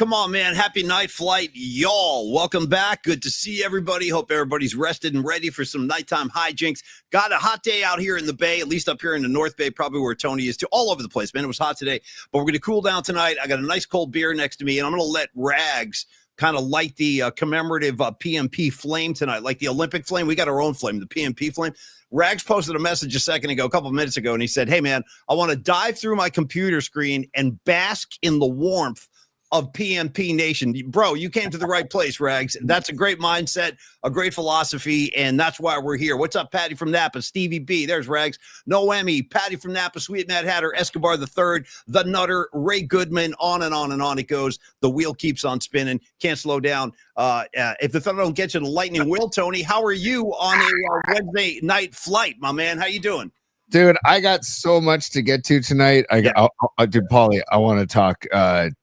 come on, man. Happy night flight, y'all. Welcome back. Good to see everybody. Hope everybody's rested and ready for some nighttime hijinks. Got a hot day out here in the Bay, at least up here in the North Bay, probably where Tony is too. All over the place, man. It was hot today, but we're going to cool down tonight. I got a nice cold beer next to me, and I'm going to let Rags kind of light the commemorative PMP flame tonight, like the Olympic flame. We got our own flame, the PMP flame. Rags posted a message a couple of minutes ago, and he said, hey, man, I want to dive through my computer screen and bask in the warmth of PMP Nation. Bro, you came to the right place, Rags. That's a great mindset, a great philosophy, and that's why we're here. What's up, Patty from Napa? Stevie B, there's Rags. Noemi, Patty from Napa, Sweet Mad Hatter, Escobar the Third, The Nutter, Ray Goodman, on and on and on it goes. The wheel keeps on spinning. Can't slow down. If the thunder don't get you, the lightning will. Tony, how are you on a Wednesday night flight, my man? How you doing? Dude, I got so much to get to tonight. Dude, Paulie, I want to talk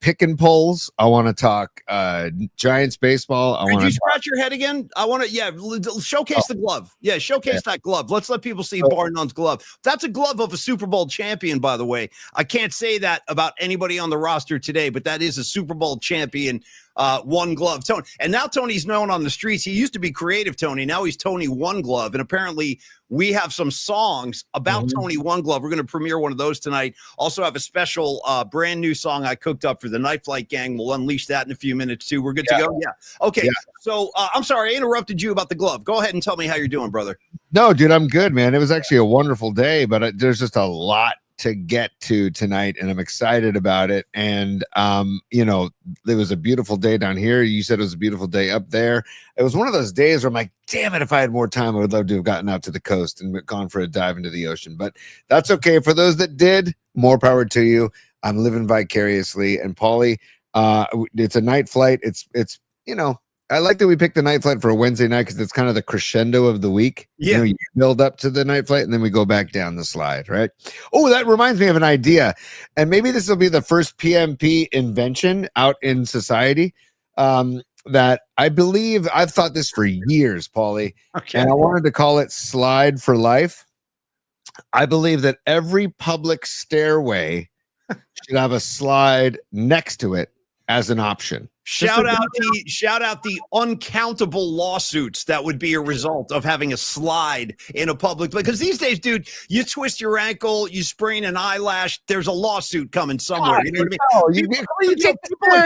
pick and pulls. I want to talk Giants baseball. Did you scratch your head again? I want to, showcase the glove. Yeah, showcase that glove. Let's let people see Barnon's glove. That's a glove of a Super Bowl champion, by the way. I can't say that about anybody on the roster today, but that is a Super Bowl champion. One glove, Tony. And now Tony's known on the streets. He used to be Creative Tony. Now he's Tony One Glove. And apparently we have some songs about Tony One Glove. We're going to premiere one of those tonight. Also have a special brand new song I cooked up for the Night Flight Gang. We'll unleash that in a few minutes too. We're good to go? Yeah. Okay. Yeah. So I'm sorry I interrupted you about the glove. Go ahead and tell me how you're doing, brother. No, dude, I'm good, man. It was actually a wonderful day, but there's just a lot to get to tonight, and I'm excited about it. And you know, it was a beautiful day down here. You said it was a beautiful day up there. It was one of those days where I'm like, damn it, if I had more time, I would love to have gotten out to the coast and gone for a dive into the ocean. But that's okay. For those that did, more power to you. I'm living vicariously. And Paulie, it's a night flight. It's you know, I like that we picked the night flight for a Wednesday night because it's kind of the crescendo of the week. Yeah. You know, you build up to the night flight and then we go back down the slide, right? Oh, that reminds me of an idea. And maybe this will be the first PMP invention out in society that I believe I've thought this for years, Paulie. Okay. And I wanted to call it Slide for Life. I believe that every public stairway should have a slide next to it as an option. Shout out the uncountable lawsuits that would be a result of having a slide in a public place. Because these days, dude, you twist your ankle, you sprain an eyelash, there's a lawsuit coming somewhere. You know what I mean?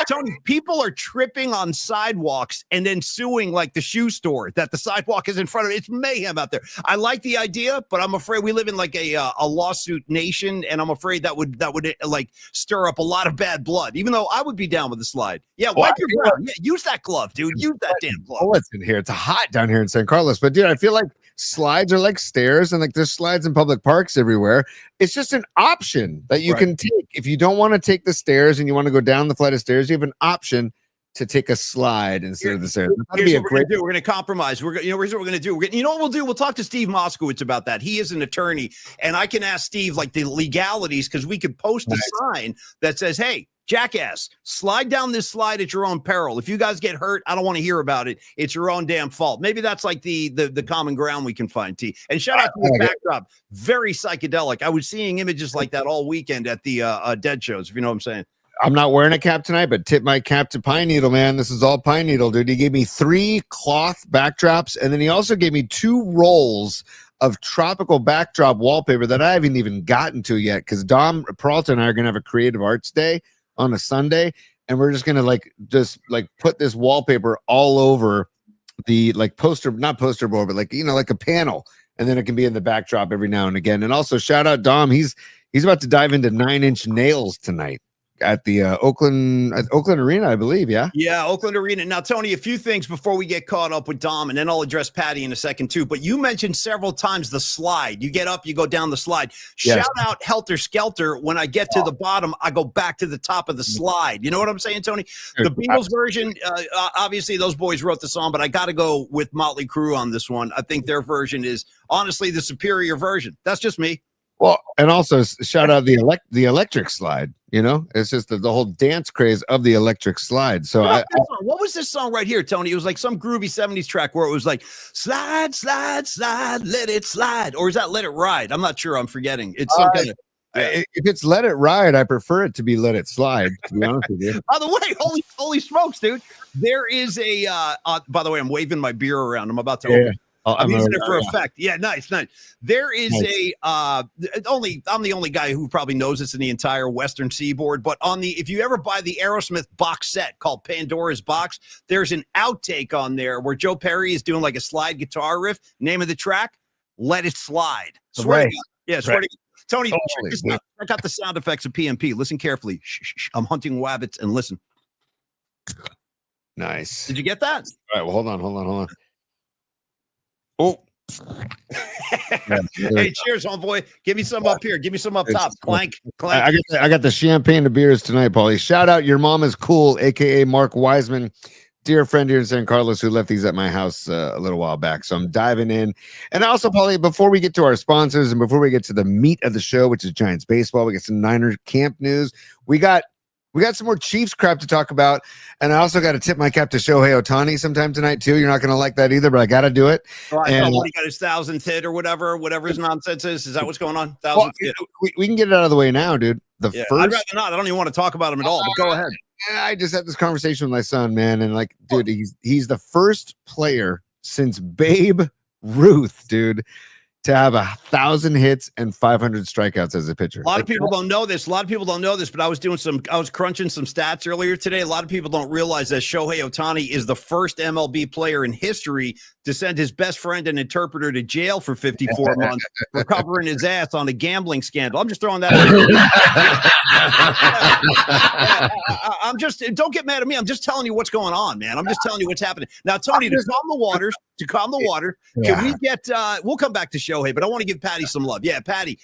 Tony, people are tripping on sidewalks and then suing like the shoe store that the sidewalk is in front of. It's mayhem out there. I like the idea, but I'm afraid we live in like a lawsuit nation, and I'm afraid that would like stir up a lot of bad blood. Even though I would be down with the slide. Yeah, wipe your brow. Yeah, use that glove, dude. Use that damn glove. Oh, it's in here. It's hot down here in San Carlos. But dude, I feel like slides are like stairs, and like there's slides in public parks everywhere. It's just an option that you can take. If you don't want to take the stairs and you want to go down the flight of stairs, you have an option to take a slide instead of the stairs. That'd be a great. We're going to compromise. Here's what we're going to do. You know what we'll do? We'll talk to Steve Moskowitz about that. He is an attorney, and I can ask Steve like the legalities because we could post a sign that says, "Hey, jackass, slide down this slide at your own peril. If you guys get hurt, I don't want to hear about it. It's your own damn fault." Maybe that's like the common ground we can find, T. And shout out to the backdrop. Very psychedelic. I was seeing images like that all weekend at the Dead shows, if you know what I'm saying. I'm not wearing a cap tonight, but tip my cap to Pine Needle, man. This is all Pine Needle, dude. He gave me 3 cloth backdrops, and then he also gave me 2 rolls of tropical backdrop wallpaper that I haven't even gotten to yet because Dom, Peralta, and I are going to have a creative arts day on a Sunday, and we're just gonna put this wallpaper all over the not poster board, but like a panel, and then it can be in the backdrop every now and again. And also shout out Dom, he's about to dive into 9-inch nails tonight at the Oakland Arena, I believe. Yeah, Oakland Arena. Now, Tony, a few things before we get caught up with Dom, and then I'll address Patty in a second too. But you mentioned several times the slide. You get up, you go down the slide. Shout out Helter Skelter. When I get to the bottom, I go back to the top of the slide. You know what I'm saying, Tony? The Beatles version, obviously those boys wrote the song, but I got to go with Motley Crue on this one. I think their version is honestly the superior version. That's just me. Well, and also shout out the electric slide. You know, it's just the whole dance craze of the electric slide. So what was this song right here, Tony? It was like some groovy 70s track where it was like slide, slide, slide, let it slide. Or is that Let It Ride? I'm not sure. I'm forgetting. It's some kind of If it's let it ride, I prefer it to be let it slide, to be honest with you. By the way, holy smokes, dude. There is a by the way, I'm waving my beer around. I'm about to open. I'm using it for effect. Yeah, nice. There is I'm the only guy who probably knows this in the entire Western Seaboard, but if you ever buy the Aerosmith box set called Pandora's Box, there's an outtake on there where Joe Perry is doing like a slide guitar riff. Name of the track, Let It Slide. Swear to God. Yeah, swear to God. Tony, check this out. Check out the sound effects of PMP. Listen carefully. Shh. I'm hunting wabbits and listen. Nice. Did you get that? All right, well, hold on. Oh. Hey, cheers, homeboy. Give me some up here. Give me some up top. Clank. I got the champagne of beers tonight, Paulie. Shout out Your Mom is Cool, aka Mark Wiseman, dear friend here in San Carlos who left these at my house a little while back. So I'm diving in. And also, Paulie, before we get to our sponsors and before we get to the meat of the show, which is Giants baseball, we get some Niner camp news. We got some more Chiefs crap to talk about. And I also got to tip my cap to Shohei Ohtani sometime tonight, too. You're not going to like that either, but I got to do it. Oh, I thought he got his 1,000th hit or whatever his nonsense is. Is that what's going on? 1,000th hit. We can get it out of the way now, dude. I'd rather not. I don't even want to talk about him at all, but go ahead. I just had this conversation with my son, man. And like, dude, he's the first player since Babe Ruth, dude, to have 1,000 hits and 500 strikeouts as a pitcher. A lot of people don't know this. But I was crunching some stats earlier today. A lot of people don't realize that Shohei Ohtani is the first MLB player in history to send his best friend and interpreter to jail for 54 months for covering his ass on a gambling scandal. I'm just throwing that out. Don't get mad at me. I'm just telling you what's going on, man. I'm just telling you what's happening. Now, Tony, to calm the water, can we get, we'll come back to Shohei, but I want to give Patty some love. Yeah, Patty,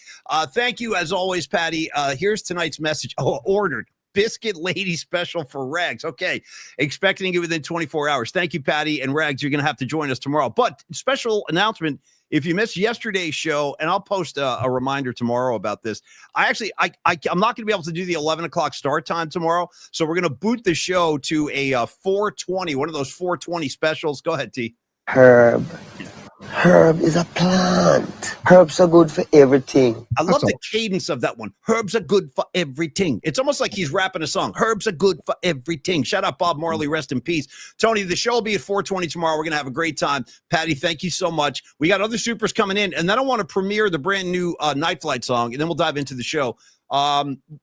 thank you as always, Patty. Here's tonight's message. Ordered. Biscuit Lady special for Rags. Okay. Expecting it within 24 hours. Thank you, Patty. And Rags, you're going to have to join us tomorrow. But special announcement, if you missed yesterday's show, and I'll post a reminder tomorrow about this. I'm not going to be able to do the 11 o'clock start time tomorrow. So we're going to boot the show to a 420, one of those 420 specials. Go ahead, T. Herb is a plant. Herbs are good for everything. I love the cadence of that one. Herbs are good for everything. It's almost like he's rapping a song. Herbs are good for everything. Shout out Bob Marley. Rest in peace. Tony, the show will be at 420 tomorrow. We're going to have a great time. Patty, thank you so much. We got other supers coming in, and then I want to premiere the brand new Night Flight song, and then we'll dive into the show.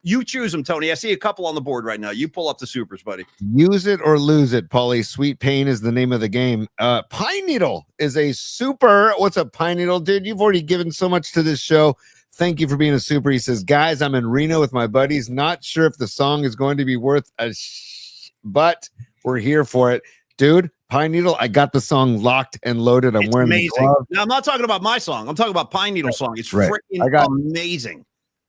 You choose them, Tony. I see a couple on the board right now. You pull up the supers, buddy. Use it or lose it, Paulie. Sweet Pain is the name of the game. Pine Needle is a super. What's up, Pine Needle? Dude, you've already given so much to this show. Thank you for being a super. He says, guys, I'm in Reno with my buddies. Not sure if the song is going to be worth but we're here for it. Dude, Pine Needle, I got the song locked and loaded. I'm wearing amazing. The glove. Now, I'm not talking about my song. I'm talking about Pine Needle song. It's freaking amazing.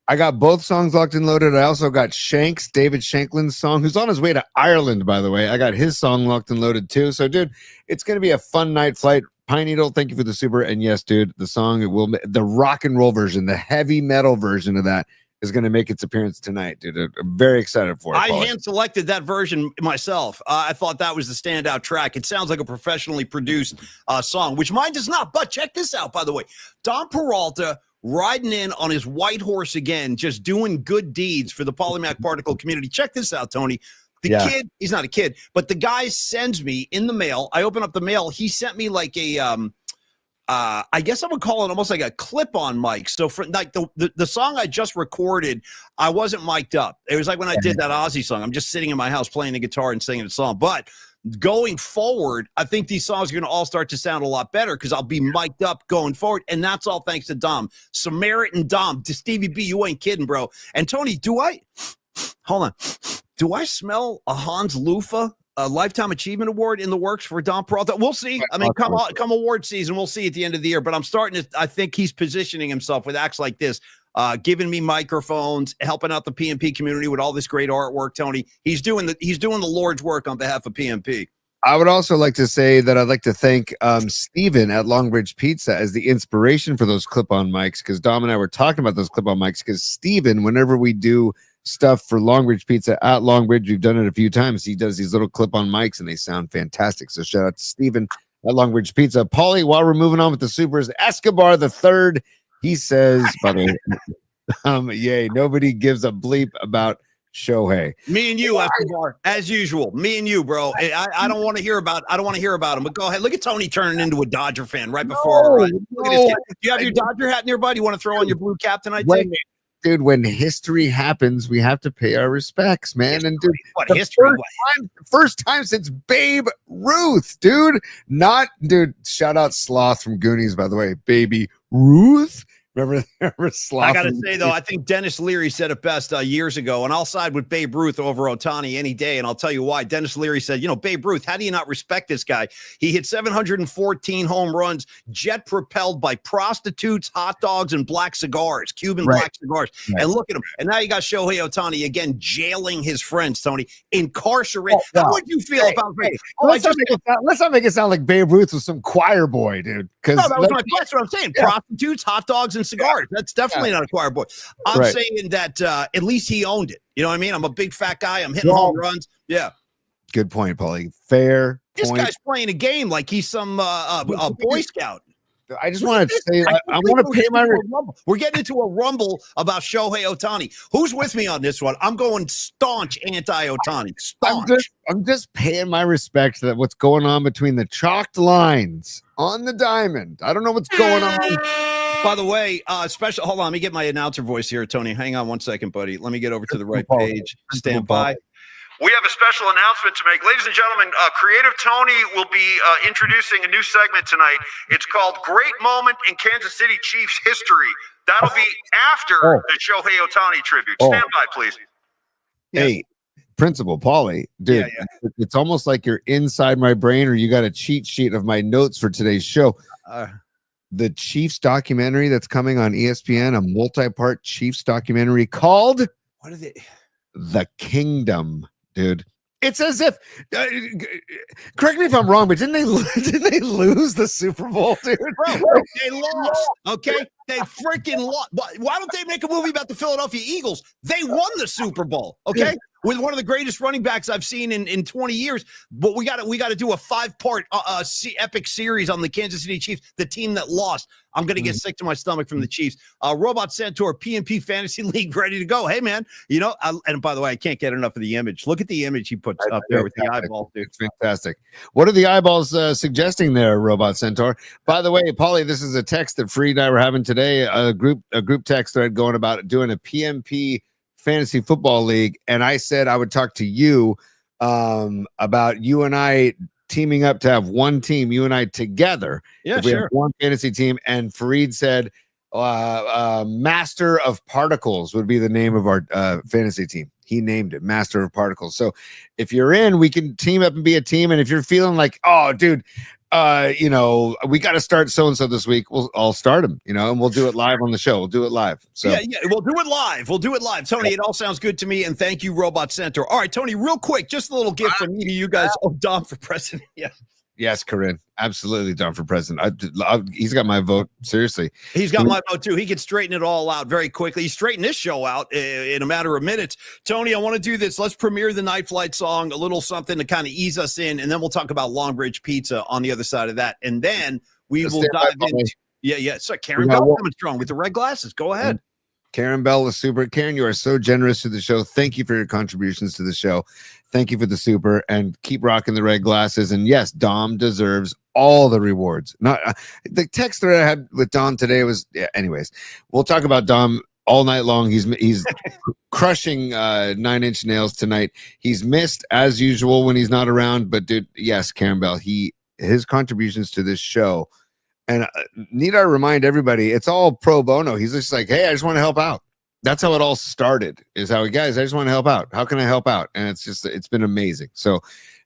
I got both songs locked and loaded. I also got Shanks, David Shanklin's song, who's on his way to Ireland, by the way. I got his song locked and loaded too. So, dude, it's going to be a fun night flight. Pine Needle, thank you for the super. And yes, dude, the song, the rock and roll version, the heavy metal version of that is going to make its appearance tonight, dude. I'm very excited for it. I hand selected that version myself. I thought that was the standout track. It sounds like a professionally produced song, which mine does not. But check this out, by the way. Don Peralta riding in on his white horse again, just doing good deeds for the Polymath Particle community. Check this out, Tony. The kid, he's not a kid, but the guy sends me in the mail. I open up the mail. He sent me like a, I guess I would call it almost like a clip-on mic. So for like the song I just recorded, I wasn't mic'd up. It was like when I did that Ozzy song. I'm just sitting in my house playing the guitar and singing the song. But going forward, I think these songs are going to all start to sound a lot better because I'll be mic'd up going forward. And that's all thanks to Dom. Samaritan Dom, to Stevie B, you ain't kidding, bro. And Tony, do I smell a Hans Lufa, a Lifetime Achievement Award in the works for Don Peralta? We'll see. I mean, come award season, we'll see at the end of the year. But I'm starting to, I think he's positioning himself with acts like this, giving me microphones, helping out the PMP community with all this great artwork. Tony, he's doing the Lord's work on behalf of PMP. I would also like to say that I'd like to thank Steven at Longbridge Pizza as the inspiration for those clip-on mics, because Dom and I were talking about those clip-on mics because Steven, whenever we do stuff for Longbridge Pizza at Longbridge, we've done it a few times. He does these little clip-on mics and they sound fantastic. So shout out to Steven at Longbridge Pizza. Paulie, while we're moving on with the supers, Escobar the third, he says, by the way, Yay. Nobody gives a bleep about Shohei. Me and you, Escobar, as usual. Me and you, bro. I don't want to hear about. I don't want to hear about him. But go ahead. Look at Tony turning into a Dodger fan right before. Look at this kid. Do you have your Dodger hat nearby? Do you want to throw on your blue cap tonight, too? Dude, when history happens, we have to pay our respects, man. History. And dude, What history? first time since Babe Ruth, dude. Shout out Sloth from Goonies, by the way. Baby Ruth. Remember Sloth? I got to say, though, I think Dennis Leary said it best years ago, and I'll side with Babe Ruth over Ohtani any day, and I'll tell you why. Dennis Leary said, Babe Ruth, how do you not respect this guy? He hit 714 home runs, jet propelled by prostitutes, hot dogs, and black cigars, Cuban black cigars. Right. And look at him. And now you got Shohei Ohtani again jailing his friends, Tony, incarcerated. How would you feel about it? Let's not make it sound like Babe Ruth was some choir boy, dude. No, that's what I'm saying. Yeah. Prostitutes, hot dogs, and cigars. Yeah. That's definitely not a choir boy. I'm saying that at least he owned it. You know what I mean? I'm a big fat guy. I'm hitting home runs. Yeah. Good point, Paulie. Fair This point. guy's playing a game like he's some Boy Scout. I just want to say, I want to pay my. We're getting into a rumble about Shohei Ohtani. Who's with me on this one? I'm going staunch anti-Ohtani. Staunch. I'm just paying my respect to what's going on between the chalked lines on the diamond. I don't know what's going on. By the way, special. Hold on, let me get my announcer voice here, Tony. Hang on one second, buddy. Let me get over to the right page. Stand by. We have a special announcement to make. Ladies and gentlemen, Creative Tony will be introducing a new segment tonight. It's called Great Moment in Kansas City Chiefs History. That'll be after the Shohei Ohtani tribute. Stand by, please. Hey, Principal Paulie, dude, it's almost like you're inside my brain or you got a cheat sheet of my notes for today's show. The Chiefs documentary that's coming on ESPN, a multi-part Chiefs documentary called... What is it? The Kingdom. Dude, it's as if correct me if I'm wrong, but didn't they lose the Super Bowl, dude? Bro, they lost. Okay, they freaking lost. Why don't they make a movie about the Philadelphia Eagles? They won the Super Bowl. Okay, with one of the greatest running backs I've seen in 20 years. But we got to do a 5-part epic series on the Kansas City Chiefs, the team that lost. I'm going to get sick to my stomach from the Chiefs. Robot Centaur, PNP Fantasy League, ready to go. Hey, man, and by the way, I can't get enough of the image. Look at the image he puts up there with the eyeballs, dude. It's fantastic. What are the eyeballs suggesting there, Robot Centaur? By the way, Paulie, this is a text that Freed and I were having today, a group text thread going about doing a PMP Fantasy Football League, and I said I would talk to you about you and I teaming up to have one team, you and I together. Yeah, we have one fantasy team. And Fareed said, Master of Particles would be the name of our fantasy team. He named it Master of Particles. So if you're in, we can team up and be a team. And if you're feeling like, oh, dude, we got to start so-and-so this week, I'll start him, and we'll do it live on the show. We'll do it live. So yeah, we'll do it live. Tony, it all sounds good to me. And thank you, Robot Center. All right, Tony, real quick, just a little gift from me to you guys. Oh, Dom for president. Yeah. Yes, Corinne. Absolutely, Dom for president. He's got my vote. Seriously. He's got my vote, too. He can straighten it all out very quickly. He straightened this show out in a matter of minutes. Tony, I want to do this. Let's premiere the Night Flight song, a little something to kind of ease us in, and then we'll talk about Longbridge Pizza on the other side of that. And then we will dive into... Yeah. So Karen Bell coming strong with the red glasses. Go ahead. Karen Bell is super. Karen, you are so generous to the show. Thank you for your contributions to the show. Thank you for the super, and keep rocking the red glasses. And yes, Dom deserves all the rewards. Not the text that I had with Dom today was. Yeah, anyways, we'll talk about Dom all night long. He's crushing 9-inch nails tonight. He's missed as usual when he's not around. But dude, yes, Karen Bell, his contributions to this show. And need I remind everybody, it's all pro bono. He's just like, hey, I just want to help out. That's how it all started, is how, guys, I just want to help out. How can I help out? And it's been amazing. So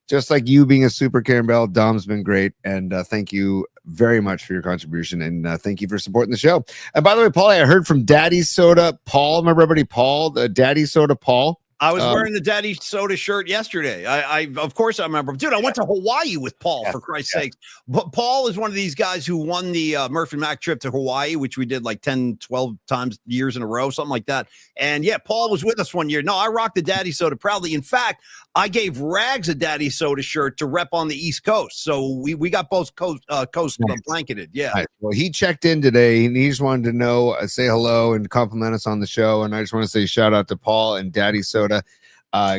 just like you being a super Karen Bell, Dom's been great. And thank you very much for your contribution. And thank you for supporting the show. And by the way, Paulie, I heard from Daddy Soda Paul. Remember everybody, Paul, the Daddy Soda Paul? I was wearing the Daddy Soda shirt yesterday. I of course I remember. Dude, I went to Hawaii with Paul, for Christ's sake. But Paul is one of these guys who won the Murphy Mac trip to Hawaii, which we did like 10, 12 times years in a row, something like that. And yeah, Paul was with us one year. No, I rocked the Daddy Soda proudly. In fact, I gave Rags a Daddy Soda shirt to rep on the East Coast. So we got both coast blanketed. Yeah. Right. Well, he checked in today and he just wanted to know, say hello and compliment us on the show. And I just want to say shout out to Paul and Daddy Soda.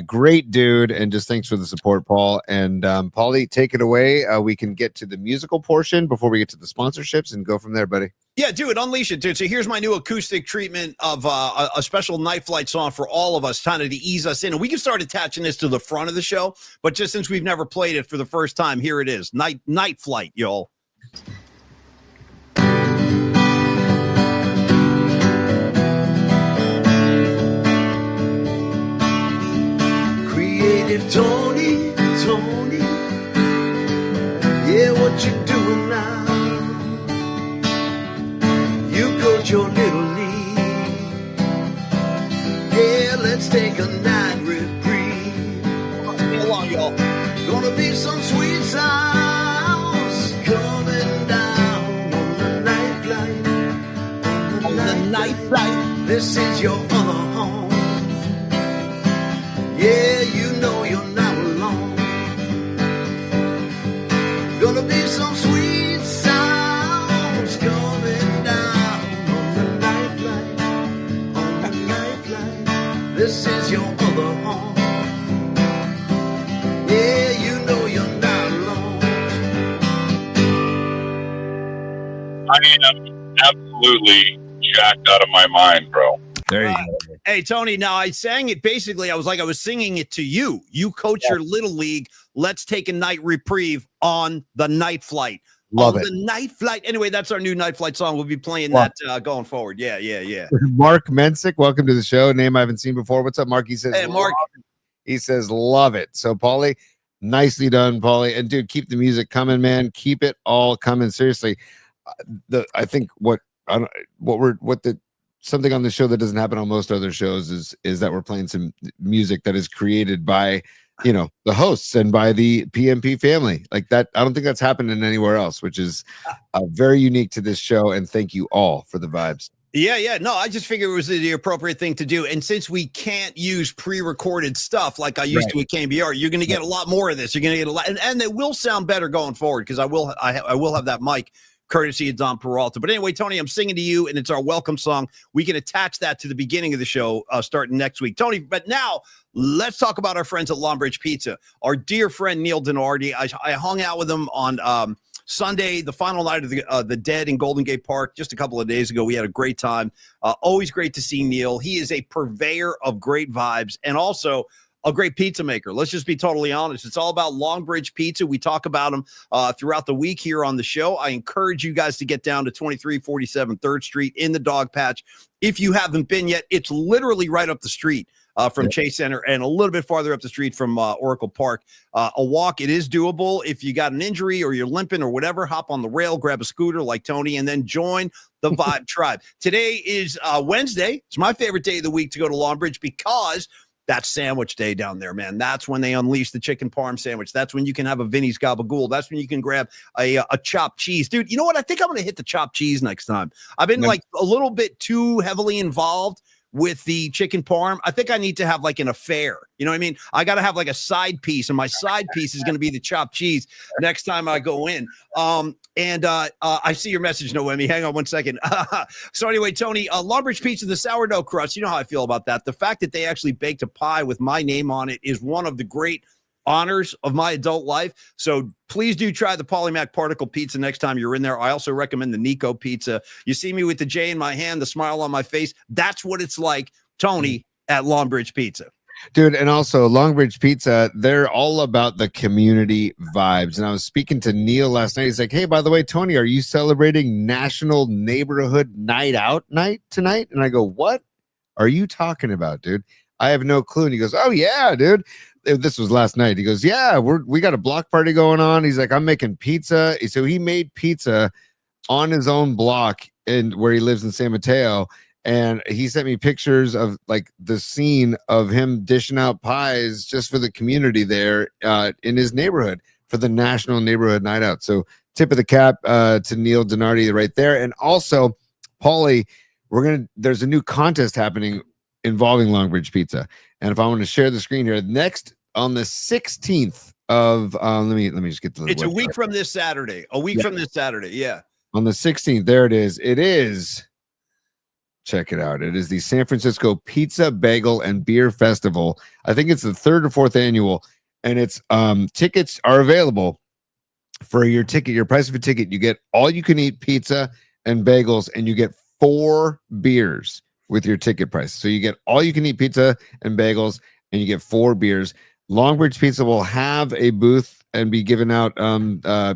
Great dude, and just thanks for the support, Paul. And Paulie, take it away. We can get to the musical portion before we get to the sponsorships and go from there, buddy. Yeah, dude, unleash it, dude. So here's my new acoustic treatment of a special Night Flight song for all of us, kind of to ease us in. And we can start attaching this to the front of the show, but just since we've never played it for the first time, here it is. Night Flight, y'all. Creative Tony, yeah, what you doing now? You coach your little league, yeah, let's take a night reprieve. Stay along, y'all. Gonna be some sweet sounds coming down on the night flight. On the night flight. This is your other home. Yeah, you know you're not alone. Gonna be some sweet sounds coming down on the night flight. On the night flight. This is your other home. Yeah, you know you're not alone. I am absolutely jacked out of my mind, bro. There you go. Hey, Tony, now I sang it basically. I was singing it to you. You coach your little league. Let's take a night reprieve on the night flight. Love on it. The night flight. Anyway, that's our new night flight song. We'll be playing that going forward. Yeah. Mark Mensick, welcome to the show. Name I haven't seen before. What's up, Mark? He says, Hey, Mark. He says, love it. So, Paulie, nicely done, Paulie. And dude, keep the music coming, man. Keep it all coming. Seriously, I think something on the show that doesn't happen on most other shows is that we're playing some music that is created by, the hosts and by the PMP family like that. I don't think that's happening anywhere else, which is very unique to this show. And thank you all for the vibes. Yeah. No, I just figured it was the appropriate thing to do. And since we can't use pre-recorded stuff like I used to with KBR, you're going to get a lot more of this. You're going to get a lot, and it will sound better going forward because I will have that mic courtesy of Don Peralta. But anyway, Tony, I'm singing to you, and it's our welcome song. We can attach that to the beginning of the show starting next week. Tony, but now let's talk about our friends at Longbridge Pizza. Our dear friend Neil Denardi. I hung out with him on Sunday, the final night of the Dead in Golden Gate Park, just a couple of days ago. We had a great time. Always great to see Neil. He is a purveyor of great vibes and also a great pizza maker. Let's just be totally honest. It's all about Longbridge Pizza. We talk about them throughout the week here on the show. I encourage you guys to get down to 2347 3rd Street in the Dog Patch. If you haven't been yet, it's literally right up the street from Chase Center and a little bit farther up the street from Oracle Park. A walk, it is doable. If you got an injury or you're limping or whatever, hop on the rail, grab a scooter like Tony, and then join the Vibe Tribe. Today is Wednesday. It's my favorite day of the week to go to Longbridge because that's sandwich day down there, man. That's when they unleash the chicken parm sandwich. That's when you can have a Vinny's Gabagool. That's when you can grab a chopped cheese. Dude, you know what? I think I'm going to hit the chopped cheese next time. I've been like a little bit too heavily involved with the chicken parm. I think I need to have like an affair. You know what I mean? I got to have like a side piece, and my side piece is going to be the chopped cheese next time I go in. I see your message, Noemi. Hang on one second. So anyway, Tony, Longbridge Pizza, the sourdough crust, you know how I feel about that. The fact that they actually baked a pie with my name on it is one of the great honors of my adult life. So please do try the Polymac Particle Pizza next time you're in there. I also recommend the Nico Pizza. You see me with the J in my hand, the smile on my face. That's what it's like, Tony, at Longbridge Pizza. Dude, and also Longbridge Pizza, they're all about the community vibes. And I was speaking to Neil last night. He's like, hey, by the way, Tony, are you celebrating National Neighborhood Night Out Night tonight? And I go, what are you talking about, dude? I have no clue. And he goes, oh, yeah, dude. This was last night. He goes, yeah, we got a block party going on. He's like, I'm making pizza. So he made pizza on his own block where he lives in San Mateo. And he sent me pictures of like the scene of him dishing out pies just for the community there in his neighborhood for the National Neighborhood Night Out. So tip of the cap to Neil Donardi right there. And also, Paulie, there's a new contest happening involving Longbridge Pizza. And if I want to share the screen here, next on the 16th of let me just get to the It's website. a week from this Saturday. A week from this Saturday. Yeah. On the 16th, there it is. It is. Check it out. It is the San Francisco Pizza, Bagel, and Beer Festival. I think it's the 3rd or 4th annual, and it's tickets are available for your ticket. Your price of a ticket, you get all you can eat pizza and bagels, and you get 4 beers with your ticket price. So you get all you can eat pizza and bagels, and you get 4 beers. Longbridge Pizza will have a booth and be giving out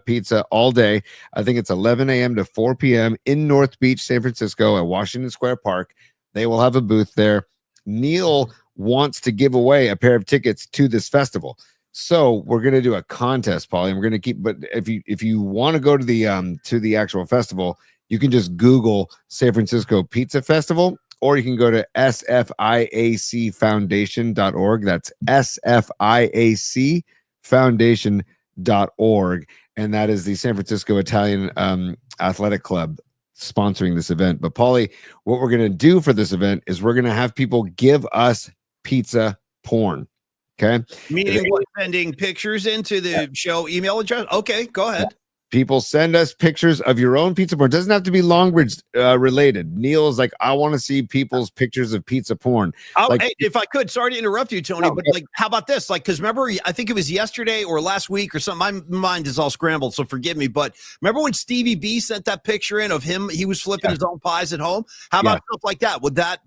pizza all day. I think it's 11 a.m. to 4 p.m. in North Beach, San Francisco at Washington Square Park. They will have a booth there. Neil wants to give away a pair of tickets to this festival. So we're going to do a contest, Paulie, and we're going to keep, but if you want to go to the actual festival, you can just Google San Francisco Pizza Festival, or you can go to sfiacfoundation.org. That's sfiacfoundation.org. And that is the San Francisco Italian Athletic Club sponsoring this event. But Paulie, what we're going to do for this event is we're going to have people give us pizza porn. Okay. Meaning what, sending pictures into the show email address? Okay, go ahead. People send us pictures of your own pizza porn. It doesn't have to be Longbridge related. Neil is like, I want to see people's pictures of pizza porn. Hey, if I could, sorry to interrupt you, Tony, but like, how about this? Like, because remember, I think it was yesterday or last week or something. My mind is all scrambled, so forgive me. But remember when Stevie B sent that picture in of him? He was flipping his own pies at home. How about stuff like that? Would that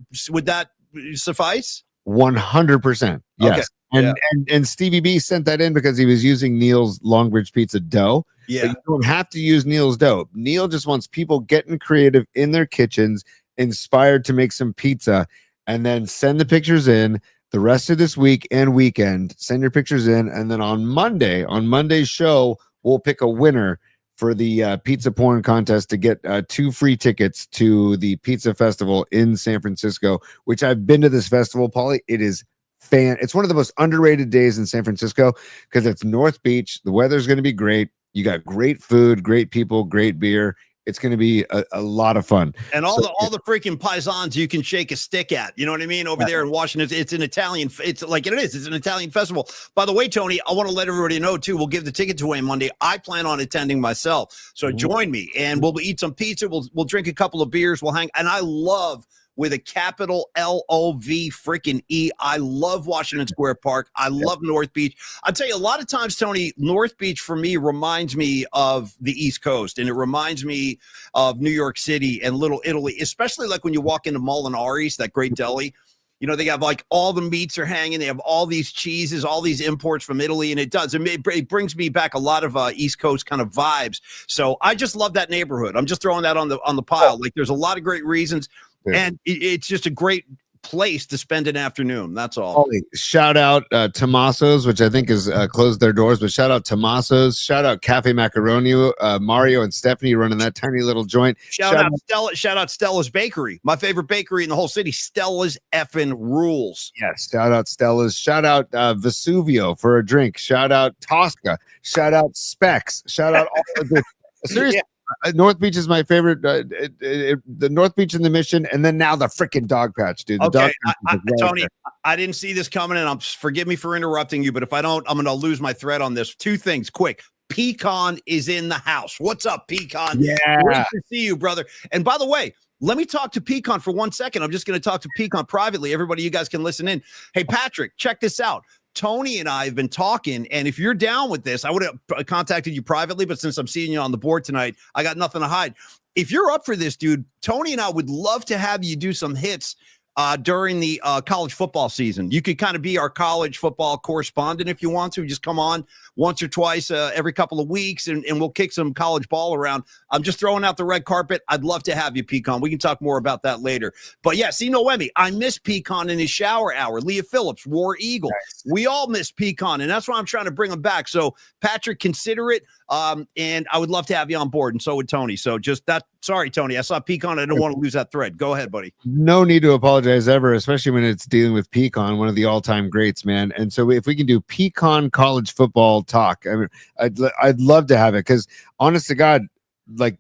suffice? 100%. Yes. Okay. And Stevie B sent that in because he was using Neil's Longbridge Pizza dough. Yeah. But you don't have to use Neil's dough. Neil just wants people getting creative in their kitchens, inspired to make some pizza, and then send the pictures in the rest of this week and weekend. Send your pictures in, and then on Monday's show, we'll pick a winner for the pizza porn contest to get 2 free tickets to the pizza festival in San Francisco, which I've been to this festival, Paulie. It is it's one of the most underrated days in San Francisco because it's North Beach. The weather's going to be great. You got great food, great people, great beer. It's going to be a lot of fun. And all the freaking paisans you can shake a stick at. You know what I mean? Over there in Washington, it's an Italian. It's like it is. It's an Italian festival. By the way, Tony, I want to let everybody know too. We'll give the tickets away Monday. I plan on attending myself, so join me, and we'll eat some pizza. We'll drink a couple of beers. We'll hang. And I love, with a capital L-O-V freaking E, I love Washington Square Park. I love North Beach. I'll tell you, a lot of times, Tony, North Beach for me reminds me of the East Coast, and it reminds me of New York City and Little Italy, especially like when you walk into Molinari's, that great deli. You know, they have like all the meats are hanging. They have all these cheeses, all these imports from Italy, and it brings me back a lot of East Coast kind of vibes. So I just love that neighborhood. I'm just throwing that on the pile. Like, there's a lot of great reasons. And it's just a great place to spend an afternoon. That's all. Shout out Tommaso's, which I think is closed their doors, but shout out Tommaso's. Shout out Cafe Macaronio, Mario and Stephanie running that tiny little joint. Shout out Stella. Shout out Stella's Bakery, my favorite bakery in the whole city. Stella's effing rules. Yes. Shout out Stella's. Shout out Vesuvio for a drink. Shout out Tosca. Shout out Specs. Shout out all of the seriously. North Beach is my favorite. The North Beach and the Mission, and then now the freaking Dog Patch, dude. Okay, Tony, I didn't see this coming, and forgive me for interrupting you, but if I don't, I'm going to lose my thread on this. 2 things, quick. Pecan is in the house. What's up, Pecan? Yeah, great to see you, brother. And by the way, let me talk to Pecan for 1 second. I'm just going to talk to Pecan privately. Everybody, you guys can listen in. Hey, Patrick, check this out. Tony and I have been talking, and if you're down with this, I would have contacted you privately, but since I'm seeing you on the board tonight, I got nothing to hide. If you're up for this, dude, Tony and I would love to have you do some hits during the college football season. You could kind of be our college football correspondent if you want to. Just come on once or twice every couple of weeks, and we'll kick some college ball around. I'm just throwing out the red carpet. I'd love to have you, Pecan. We can talk more about that later. But yeah, see, Noemi, I miss Pecan in his shower hour. Leah Phillips, War Eagle. Nice. We all miss Pecan, and that's why I'm trying to bring him back. So, Patrick, consider it, and I would love to have you on board, and so would Tony. So just that Sorry, Tony. I saw pecan. I don't want to lose that thread. Go ahead, buddy. No need to apologize ever, especially when it's dealing with pecan, one of the all-time greats, man. And so if we can do pecan college football talk, I mean, I'd love to have it, because honest to God, like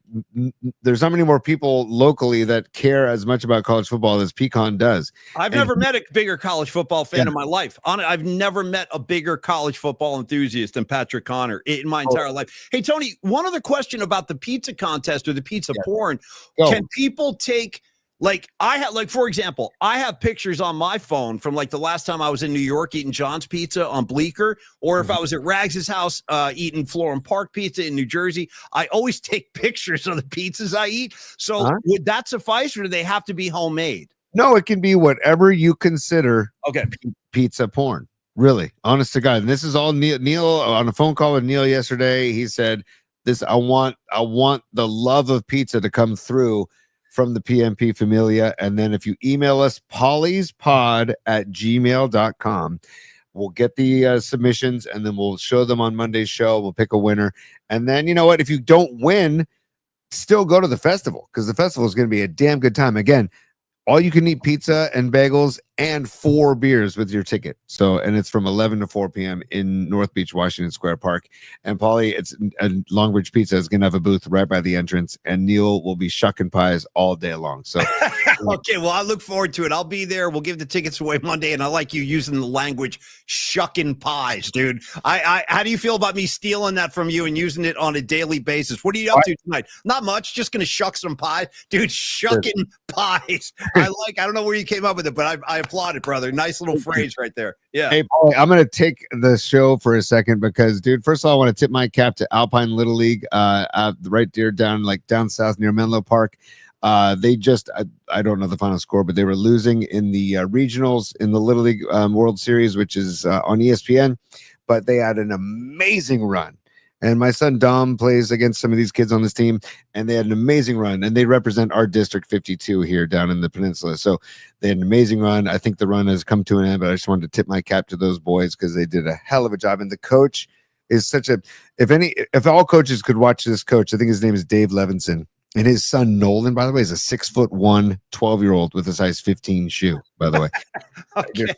there's not many more people locally that care as much about college football as pecan does. I've never met a bigger college football fan in my life. I've never met a bigger college football enthusiast than Patrick Connor in my entire life. Hey, Tony, one other question about the pizza contest or the pizza porn. Can people take, like, for example, I have pictures on my phone from like the last time I was in New York eating John's Pizza on Bleecker, or if I was at Rags's house eating Florham Park Pizza in New Jersey. I always take pictures of the pizzas I eat. So would that suffice, or do they have to be homemade? No, it can be whatever you consider pizza porn. Really, honest to God. And this is all Neil on a phone call with Neil yesterday. He said, I want the love of pizza to come through from the PMP Familia. And then if you email us, pollyspod@gmail.com, we'll get the submissions, and then we'll show them on Monday's show. We'll pick a winner. And then, you know what? If you don't win, still go to the festival, because the festival is going to be a damn good time. Again, all you can eat pizza and bagels and 4 beers with your ticket. So, and it's from 11 to 4 p.m. in North Beach, Washington Square Park. And Paulie, Longbridge Pizza is going to have a booth right by the entrance, and Neil will be shucking pies all day long. So, okay, well, I look forward to it. I'll be there. We'll give the tickets away Monday, and I like you using the language shucking pies, dude. How do you feel about me stealing that from you and using it on a daily basis? What are you up to tonight? Not much. Just going to shuck some pies, dude. Shucking pies. I don't know where you came up with it, but I applaud it, brother. Nice little phrase right there. Yeah. Hey, Paul, I'm going to take the show for a second because, dude, first of all, I want to tip my cap to Alpine Little League, right there down south near Menlo Park. They just, I don't know the final score, but they were losing in the regionals in the Little League World Series, which is on ESPN, but they had an amazing run. And my son Dom plays against some of these kids on this team, and they had an amazing run. And they represent our District 52 here down in the peninsula. So they had an amazing run. I think the run has come to an end, but I just wanted to tip my cap to those boys because they did a hell of a job. And the coach is if all coaches could watch this coach, I think his name is Dave Levinson. And his son Nolan, by the way, is a 6'1", 12-year-old with a size 15 shoe, by the way. Okay.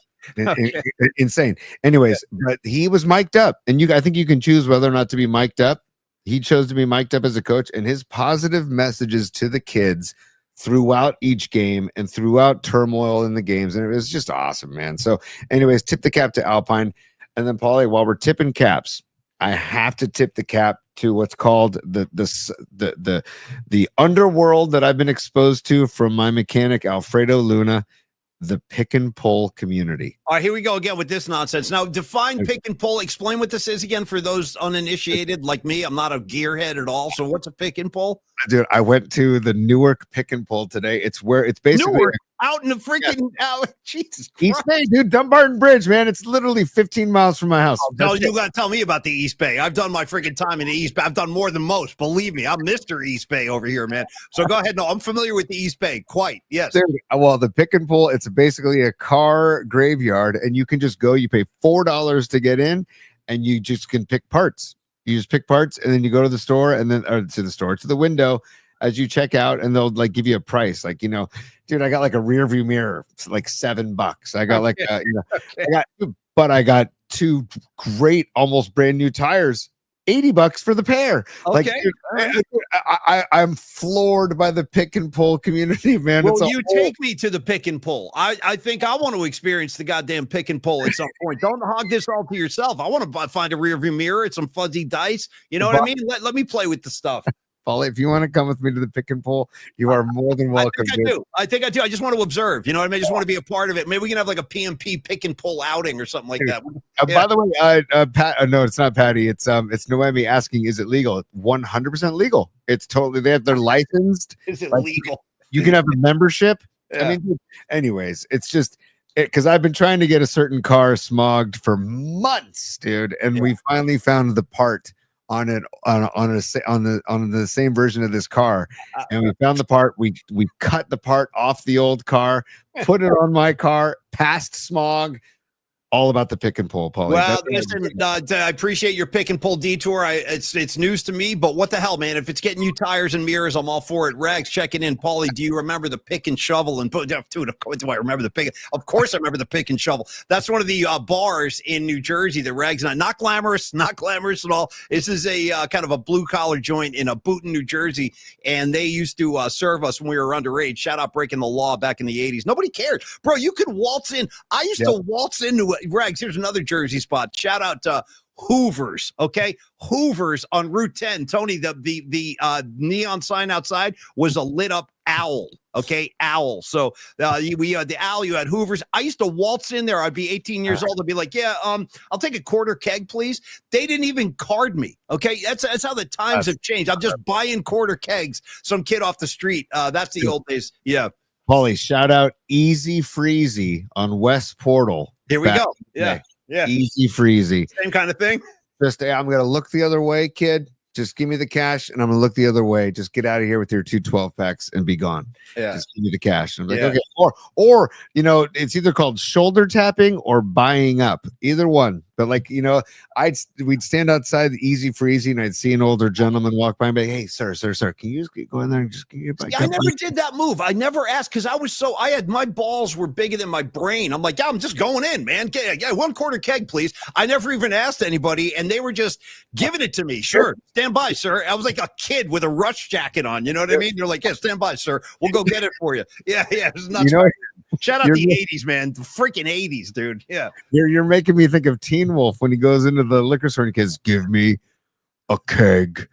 Insane. Anyways, but he was mic'd up, and I think you can choose whether or not to be mic'd up. He chose to be mic'd up as a coach, and his positive messages to the kids throughout each game and throughout turmoil in the games, and it was just awesome, man. So anyways, tip the cap to Alpine. And then Paulie, while we're tipping caps, I have to tip the cap to what's called the underworld that I've been exposed to from my mechanic Alfredo Luna, the pick and pull community. All right, here we go again with this nonsense. Now, define pick and pull. Explain what this is again for those uninitiated like me. I'm not a gearhead at all. So what's a pick and pull? Dude, I went to the Newark pick and pull today. It's basically Newark, out in the freaking Jesus Christ. East Bay, dude. Dumbarton Bridge, man. It's literally 15 miles from my house. No, you got to tell me about the East Bay. I've done my freaking time in the East Bay. I've done more than most. Believe me, I'm Mr. East Bay over here, man. So go ahead. No, I'm familiar with the East Bay. Quite. Yes. Dude, well, the pick and pull, it's basically a car graveyard, and you can just go. You pay $4 to get in, and you just can pick parts. You just pick parts, and then you go to the store, and then to the window as you check out, and they'll like give you a price. Like, dude, I got like a rear view mirror, like $7. I got I got 2 great, almost brand new tires, $80 for the pair. Okay. Like, dude, I'm floored by the pick and pull community, man. Well, take me to the pick and pull. I think I want to experience the goddamn pick and pull at some point. Don't hog this all to yourself. I want to find a rear view mirror and some fuzzy dice. You know what I mean? Let me play with the stuff. Paul, if you want to come with me to the pick and pull, you are more than welcome. I think I do. I just want to observe. You know what I mean? I just want to be a part of it. Maybe we can have like a PMP pick and pull outing or something like that. By the way, Pat, no, it's not Patty. It's Noemi asking, is it legal? It's 100% legal. It's totally, they're licensed. Is it legal? You can have a membership. Yeah. I mean, anyways, it's just because I've been trying to get a certain car smogged for months, dude, and we finally found the part on the same version of this car, and we found the part. We cut the part off the old car, put it on my car, passed smog, all about the pick and pull, Paulie. Well, listen, I appreciate your pick and pull detour. It's news to me, but what the hell, man? If it's getting you tires and mirrors, I'm all for it. Rags checking in. Paulie, do you remember the pick and shovel? And dude, do I remember the pick? Of course, I remember the pick and shovel. That's one of the bars in New Jersey that Rags not glamorous at all. This is a kind of a blue collar joint in Booton, New Jersey, and they used to serve us when we were underage. Shout out breaking the law back in the 80s. Nobody cared, bro. You could waltz in. I used to waltz into it. Rags, here's another Jersey spot. Shout out to Hoover's, okay? Hoover's on Route 10. Tony, the neon sign outside was a lit up owl, okay? Owl. So we had the owl, you had Hoover's. I used to waltz in there. I'd be 18 years old. I'd be like, yeah, I'll take a quarter keg, please. They didn't even card me, okay? That's how the times have changed. I'm just buying quarter kegs. Some kid off the street. That's the old days. Yeah. Paulie, shout out Easy Freezy on West Portal. Here we go. Yeah. Yeah. Easy Freezy. Same kind of thing. Just, hey, I'm going to look the other way, kid. Just give me the cash and I'm going to look the other way. Just get out of here with your 2 12-packs and be gone. Yeah. Just give me the cash. And I'm like, okay. Or, you know, it's either called shoulder tapping or buying up. Either one. But like, you know, we'd stand outside the Easy Freezy and I'd see an older gentleman walk by and be like, hey, sir, can you just go in there and just get back? I never did that move. I never asked because my balls were bigger than my brain. I'm like, yeah, I'm just going in, man. Yeah, 1 quarter keg, please. I never even asked anybody and they were just giving it to me. Sure. Stand by, sir. I was like a kid with a rush jacket on. You know what I mean? They're like, yeah, stand by, sir. We'll go get it for you. Yeah. It was nuts. You know, shout out the 80s, man. The freaking 80s, dude. Yeah. You're making me think of Teen Wolf when he goes into the liquor store and he goes, give me a keg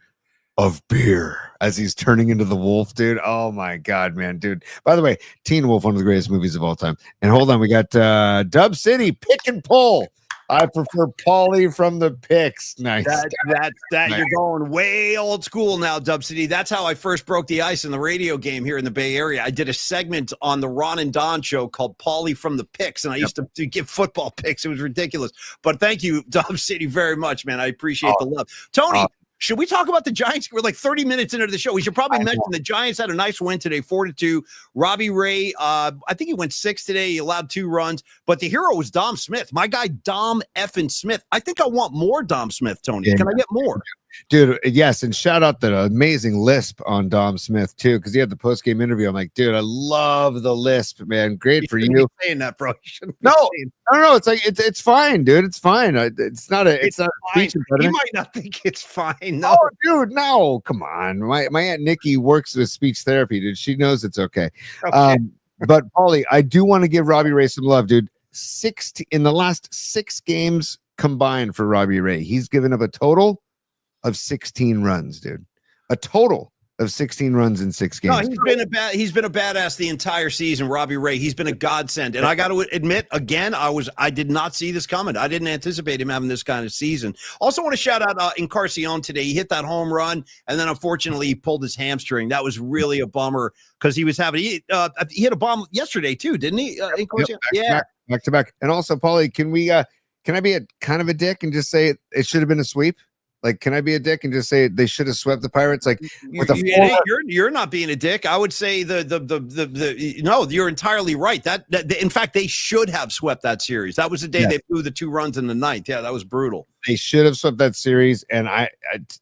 of beer as he's turning into the wolf, dude. Oh my God, man, dude. By the way, Teen Wolf, one of the greatest movies of all time. And hold on, we got Dub City pick and pull. I prefer Paulie from the picks. Nice. That you're going way old school now, Dub City. That's how I first broke the ice in the radio game here in the Bay Area. I did a segment on the Ron and Don show called Paulie from the Picks, and I used to give football picks. It was ridiculous. But thank you, Dub City, very much, man. I appreciate the love. Tony, should we talk about the Giants? We're like 30 minutes into the show. We should probably mention the Giants had a nice win today, 4-2. Robbie Ray, I think he went 6 today. He allowed 2 runs, but the hero was Dom Smith. My guy, Dom effing Smith. I think I want more Dom Smith, Tony. Can I get more? Dude, yes, and shout out the amazing lisp on Dom Smith too, because he had the post-game interview. I'm like, dude, I love the lisp, man. Great for you. Saying that, bro. No. It's like it's fine, dude. It's fine. It's not a speech impediment. You might not think it's fine. No, dude, no. Come on. My Aunt Nikki works with speech therapy, dude. She knows it's okay. But Paulie, I do want to give Robbie Ray some love, dude. In the last 6 games combined for Robbie Ray, he's given up a total of 16 runs, dude. A total of 16 runs in 6 games. No, he's been a badass the entire season, Robbie Ray. He's been a godsend. And I got to admit, again, I did not see this coming. I didn't anticipate him having this kind of season. Also want to shout out Encarnacion today. He hit that home run, and then unfortunately he pulled his hamstring. That was really a bummer because he hit a bomb yesterday too, didn't he? Back to back. And also, Paulie, can I be a kind of a dick and just say it should have been a sweep? Like, can I be a dick and just say they should have swept the Pirates? Like, you're not being a dick. I would say no, you're entirely right. That in fact, they should have swept that series. That was the day they blew the 2 runs in the 9th. Yeah, that was brutal. They should have swept that series, and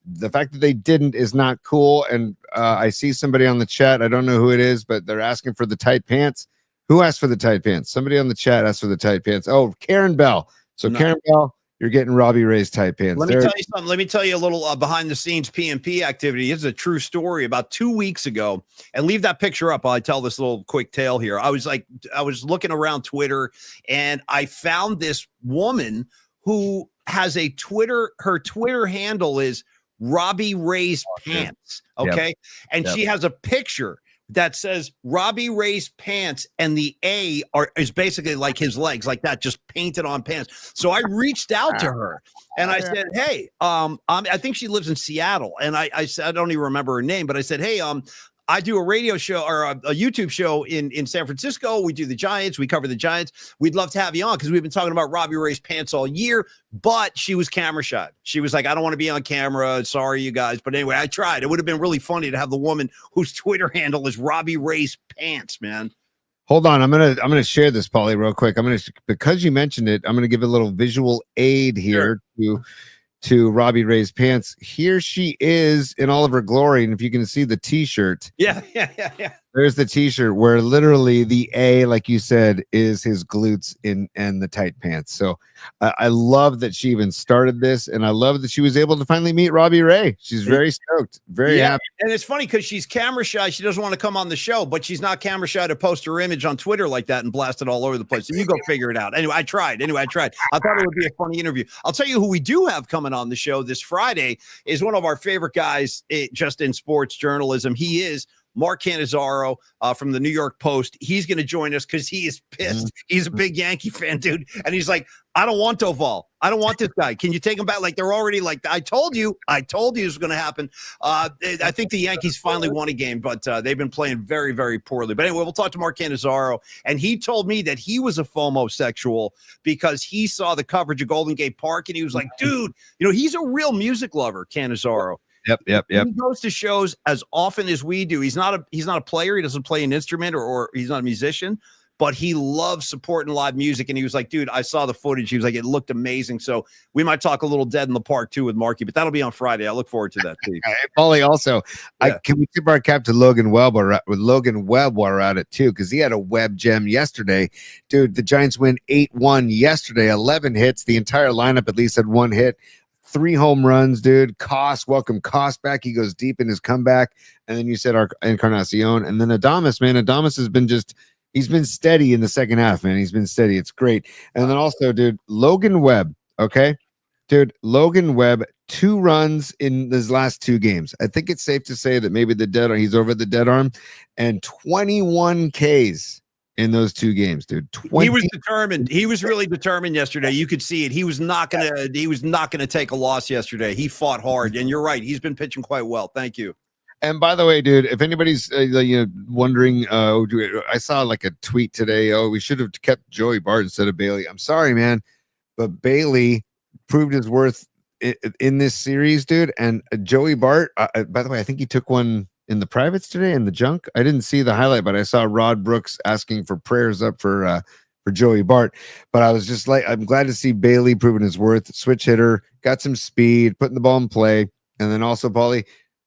the fact that they didn't is not cool. And I see somebody on the chat. I don't know who it is, but they're asking for the tight pants. Who asked for the tight pants? Somebody on the chat asked for the tight pants. Oh, Karen Bell. So Karen Bell, you're getting Robbie Ray's tight pants. Let me tell you something. Let me tell you a little behind the scenes PMP activity. This is a true story. About 2 weeks ago, and leave that picture up while I tell this little quick tale here. I was looking around Twitter, and I found this woman who has a Twitter. Her Twitter handle is Robbie Ray's Pants. Okay. Yep. And she has a picture that says Robbie Ray's pants, and the A is basically like his legs, like that, just painted on pants. So I reached out to her and I said, hey, I think she lives in Seattle. And I said, I don't even remember her name, but I said, hey, I do a radio show or a YouTube show in San Francisco. We do the Giants. We cover the Giants. We'd love to have you on because we've been talking about Robbie Ray's pants all year, but she was camera shy. She was like, I don't want to be on camera. Sorry, you guys. But anyway, I tried. It would have been really funny to have the woman whose Twitter handle is Robbie Ray's Pants, man. Hold on, I'm gonna share this, Paulie, real quick. Because you mentioned it, I'm gonna give a little visual aid here to Robbie Ray's pants. Here she is in all of her glory, and if you can see the T-shirt, Yeah. there's the T-shirt where literally the A, like you said, is his glutes and the tight pants. So I love that she even started this, and I love that she was able to finally meet Robbie Ray. She's very stoked, very happy. And it's funny because she's camera shy. She doesn't want to come on the show, but she's not camera shy to post her image on Twitter like that and blast it all over the place. So you go figure it out. Anyway, I tried. I thought it would be a funny interview. I'll tell you who we do have coming on the show this Friday is one of our favorite guys just in sports journalism. He is Mark Cannizzaro from the New York Post. He's going to join us because he is pissed. He's a big Yankee fan, dude. And he's like, I don't want Doval. I don't want this guy. Can you take him back? Like, they're already like, I told you this was going to happen. I think the Yankees finally won a game, but they've been playing very, very poorly. But anyway, we'll talk to Mark Cannizzaro. And he told me that he was a FOMO-sexual because he saw the coverage of Golden Gate Park. And he was like, dude, he's a real music lover, Cannizzaro. Yep. He goes to shows as often as we do. He's not a player. He doesn't play an instrument or he's not a musician, but he loves supporting live music. And he was like, dude, I saw the footage. He was like, it looked amazing. So we might talk a little Dead in the Park too with Marky, but that'll be on Friday. I look forward to that too. Paulie, also, can we tip our cap to Logan Webb with Logan Webb while we're at it too? Because he had a Webb gem yesterday. Dude, the Giants win 8-1 yesterday, 11 hits. The entire lineup at least had one hit. 3 home runs, dude. Welcome Cost back. He goes deep in his comeback. And then you said our Encarnacion. And then Adames, man. Adames has been he's been steady in the second half, man. He's been steady. It's great. And then also, dude, Logan Webb. Okay. Dude, Logan Webb, 2 runs in his last 2 games. I think it's safe to say that maybe he's over the dead arm, and 21 Ks. In those 2 games, dude. He was determined. He was really determined yesterday. You could see it. He was not gonna take a loss yesterday. He fought hard, and you're right. He's been pitching quite well. Thank you. And by the way, dude, if anybody's wondering, I saw like a tweet today. Oh, we should have kept Joey Bart instead of Bailey. I'm sorry, man, but Bailey proved his worth in this series, dude. And Joey Bart, by the way, I think he took one in the privates today in the junk. I didn't see the highlight, but I saw Rod Brooks asking for prayers up for Joey Bart. But I was just like, I'm glad to see Bailey proving his worth. Switch hitter, got some speed, putting the ball in play. And then also, Paulie,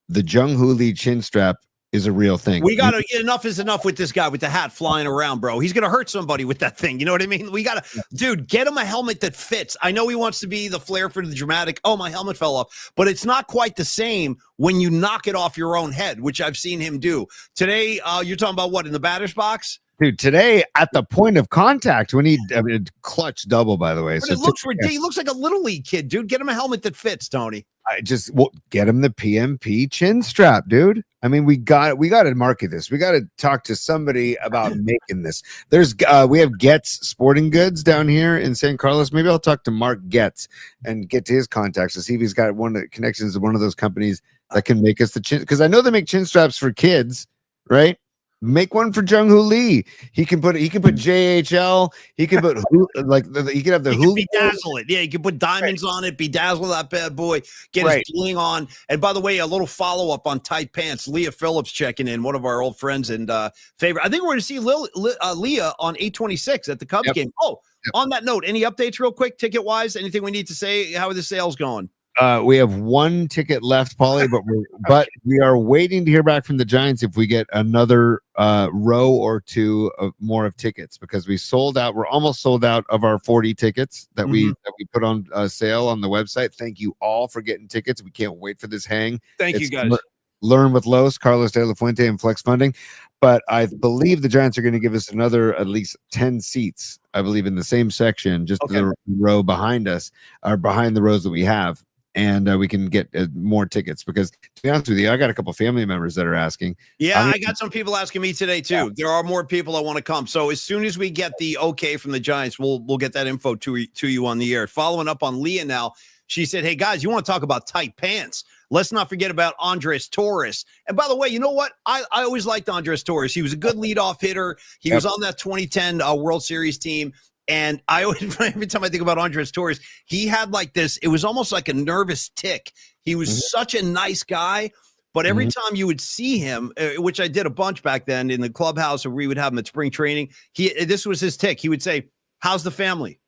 the Jung Hoo Lee chin strap is a real thing. We got to enough is enough with this guy with the hat flying around, bro. He's going to hurt somebody with that thing. You know what I mean? We got to, dude, get him a helmet that fits. I know he wants to be the flair for the dramatic. Oh, my helmet fell off, but it's not quite the same when you knock it off your own head, which I've seen him do today. You're talking about what in the batter's box? Dude, today at the point of contact when clutch double, by the way. But so he looks like a little league kid, dude. Get him a helmet that fits, Tony. Get him the PMP chin strap, dude. I mean, we got to market this. We got to talk to somebody about making this. We have Getz Sporting Goods down here in San Carlos. Maybe I'll talk to Mark Getz and get to his contacts to see if he's got one of the connections to one of those companies that can make us the chin. Because I know they make chin straps for kids, right? Make one for Jung Hoo Lee. He can put JHL. He can put he can have the Hoo. Bedazzle it. Yeah, you can put diamonds on it. Bedazzle that bad boy. Get his bling on. And by the way, a little follow up on tight pants. Leah Phillips checking in, one of our old friends and favorite. I think we're going to see Leah on 8/26 at the Cubs game. Oh, on that note, any updates real quick, ticket wise? Anything we need to say? How are the sales going? We have 1 ticket left, Paulie, but we are waiting to hear back from the Giants if we get another row or 2 of more of tickets, because we sold out. We're almost sold out of our 40 tickets that we put on sale on the website. Thank you all for getting tickets. We can't wait for this hang. Thank you guys. Learn with Los, Carlos De La Fuente, and Flex Funding. But I believe the Giants are going to give us another at least 10 seats, I believe, in the same section, just the row behind us, or behind the rows that we have. And we can get more tickets, because to be honest with you, I got a couple family members that are asking. Yeah, I got some people asking me today too. Yeah. There are more people that want to come. So as soon as we get the okay from the Giants, we'll get that info to you on the air. Following up on Leah now, she said, hey guys, you want to talk about tight pants? Let's not forget about Andres Torres. And by the way, you know what? I always liked Andres Torres. He was a good leadoff hitter. He was on that 2010 World Series team. And I always, every time I think about Andres Torres, he had like this, it was almost like a nervous tick. He was such a nice guy, But every time you would see him, which I did a bunch back then in the clubhouse, or we would have him at spring training, this was his tick. He would say, "How's the family?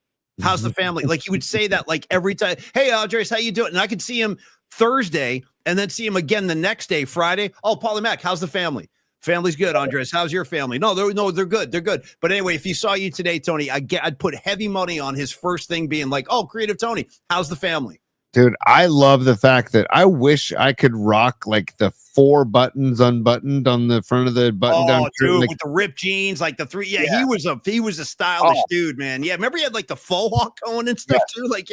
How's the family?" Like he would say that like every time. "Hey, Andres, how you doing?" And I could see him Thursday and then see him again the next day, Friday. "Oh, Paulie Mac, how's the family?" "Family's good, Andres. How's your family?" No, they're good. They're good. But anyway, if he saw you today, Tony, I'd put heavy money on his first thing being like, "Oh, Creative Tony, how's the family?" Dude, I love the fact that I wish I could rock like the 4 buttons unbuttoned on the front of the button down shirt, dude, like, with the ripped jeans, like the 3. Yeah, he was a stylish dude, man. Yeah, remember he had like the faux hawk going and stuff too. Like,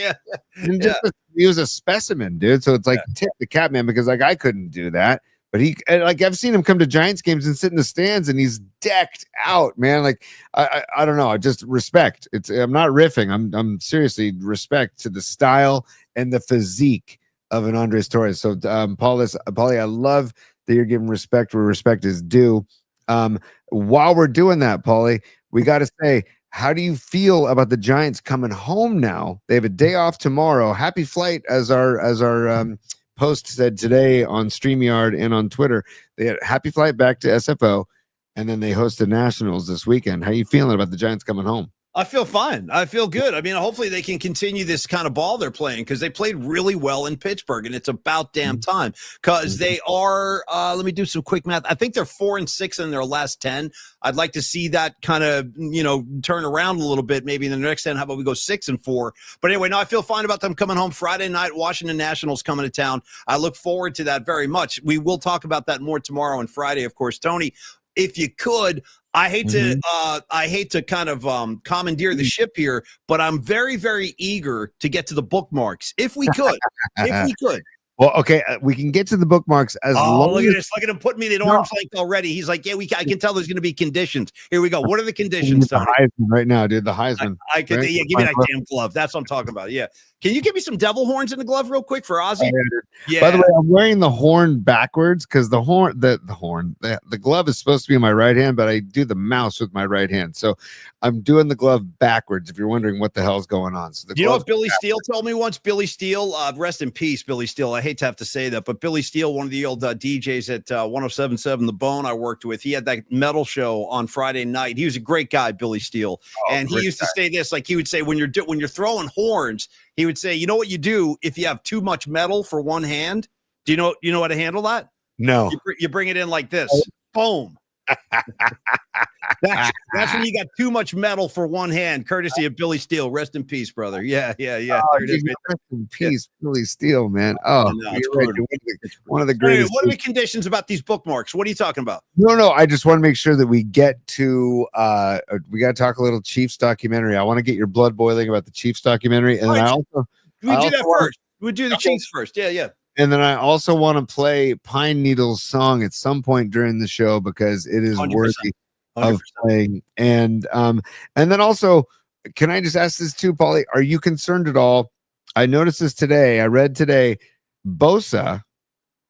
and just he was a specimen, dude. So it's like tip the cap, man, because like I couldn't do that. But like I've seen him come to Giants games and sit in the stands, and he's decked out, man. Like I don't know, I just respect. I'm not riffing. I'm seriously respect to the style and the physique of an Andres Torres. So Paulie, I love that you're giving respect where respect is due. While we're doing that, Paulie, we got to say, how do you feel about the Giants coming home now? They have a day off tomorrow. Happy flight, as our post said today on StreamYard and on Twitter. They had happy flight back to SFO, and then they host the Nationals this weekend. How you feeling about the Giants coming home? I feel fine. I feel good. I mean, hopefully they can continue this kind of ball they're playing, because they played really well in Pittsburgh, and it's about damn time, because they are, let me do some quick math. I think they're 4-6 in their last 10. I'd like to see that kind of, turn around a little bit. Maybe in the next 10, how about we go 6-4? But anyway, no, I feel fine about them coming home Friday night. Washington Nationals coming to town. I look forward to that very much. We will talk about that more tomorrow and Friday, of course. Tony, if you could, I hate to kind of commandeer the ship here, but I'm very, very eager to get to the bookmarks. If we could. Well, okay, we can get to the bookmarks as long look as at this. Look at him putting me in arm's length already. He's like, I can tell there's going to be conditions. Here we go. What are the conditions, Tony? The Heisman right now, dude. The Heisman. I can, right? Give me that damn glove. That's what I'm talking about. Yeah. Can you give me some devil horns in the glove real quick for Ozzy? Yeah. By the way, I'm wearing the horn backwards because the glove is supposed to be in my right hand, but I do the mouse with my right hand. So I'm doing the glove backwards, if you're wondering what the hell's going on. So you know what Billy Steele told me once? Billy Steele, rest in peace, Billy Steele. I hate to have to say that, but Billy Steele, one of the old DJs at 107.7 The Bone I worked with, he had that metal show on Friday night. He was a great guy, Billy Steele. And he used to say this, like he would say, when you're throwing horns, he would say, you know what you do if you have too much metal for one hand? Do you know how to handle that? No. You bring it in like this. Boom. That's when you got too much metal for one hand, courtesy of Billy Steele. Rest in peace, brother. Yeah. Oh, rest in peace, Billy Steele, man. Oh, you're right. One of the greatest. What are the conditions about these bookmarks? What are you talking about? No. I just want to make sure that we get to. We got to talk a little Chiefs documentary. I want to get your blood boiling about the Chiefs documentary, and then we do that first. We do the Chiefs first. Yeah. And then I also want to play Pine Needle's song at some point during the show because it is 100%. Worthy 100%. Of playing. And then also, can I just ask this too, Paulie? Are you concerned at all? I noticed this today. I read today, Bosa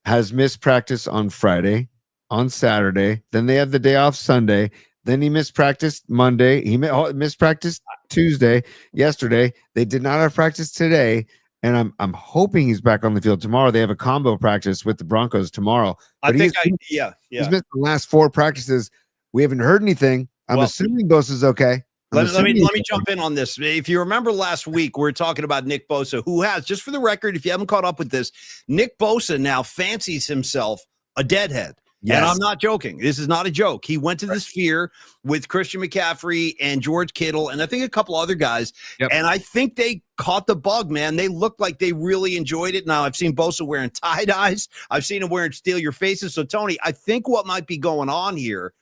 has missed practice on Friday, on Saturday. Then they have the day off Sunday. Then he missed practice Monday. He missed practice Tuesday, yesterday. They did not have practice today. And I'm hoping he's back on the field tomorrow. They have a combo practice with the Broncos tomorrow. But he's missed the last 4 practices. We haven't heard anything. I'm assuming Bosa's okay. Let me jump in on this. If you remember last week, we were talking about Nick Bosa, who has, just for the record, if you haven't caught up with this, Nick Bosa now fancies himself a deadhead. Yes. And I'm not joking. This is not a joke. He went to the Sphere with Christian McCaffrey and George Kittle and I think a couple other guys. Yep. And I think they caught the bug, man. They looked like they really enjoyed it. Now, I've seen Bosa wearing tie-dyes. I've seen him wearing Steal Your Faces. So, Tony, I think what might be going on here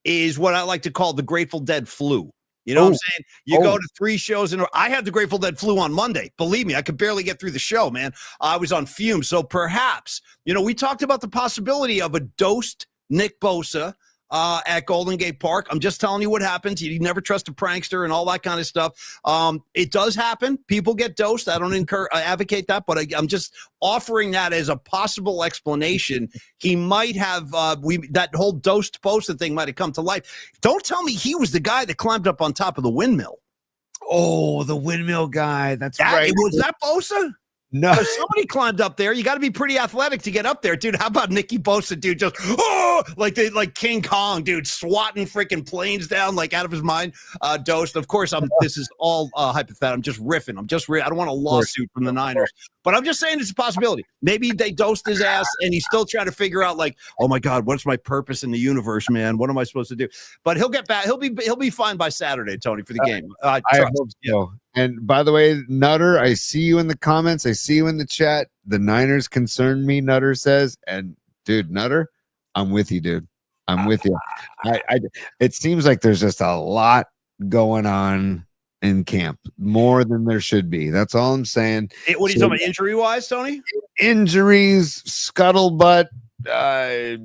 is what I like to call the Grateful Dead flu. You know what I'm saying? You go to 3 shows and I had the Grateful Dead flu on Monday. Believe me, I could barely get through the show, man. I was on fumes. So perhaps, we talked about the possibility of a dosed Nick Bosa at Golden Gate Park. I'm just telling you what happens. You never trust a prankster and all that kind of stuff. It does happen. People get dosed. I don't advocate that, but I'm just offering that as a possible explanation. He might have that whole dosed Bosa thing might have come to life. Don't tell me he was the guy that climbed up on top of the windmill. Oh, the windmill guy. That's right. Was that Bosa? No. Because somebody climbed up there. You got to be pretty athletic to get up there, dude. How about Nicky Bosa, dude? Just like King Kong, dude, swatting freaking planes down like out of his mind. Dosed. Of course, this is all hypothetical. I'm just riffing. I don't want a lawsuit from the Niners, but I'm just saying it's a possibility. Maybe they dosed his ass, and he's still trying to figure out like, oh my God, what's my purpose in the universe, man? What am I supposed to do? But he'll get back. He'll be fine by Saturday, Tony, for the game. I hope so. And by the way, Nutter, I see you in the comments. I see you in the chat. The Niners concern me, Nutter says. And dude, Nutter, I'm with you, dude. I'm with you. It seems like there's just a lot going on in camp, more than there should be. That's all I'm saying. What are you talking about, injury-wise, Tony? Injuries, scuttlebutt. I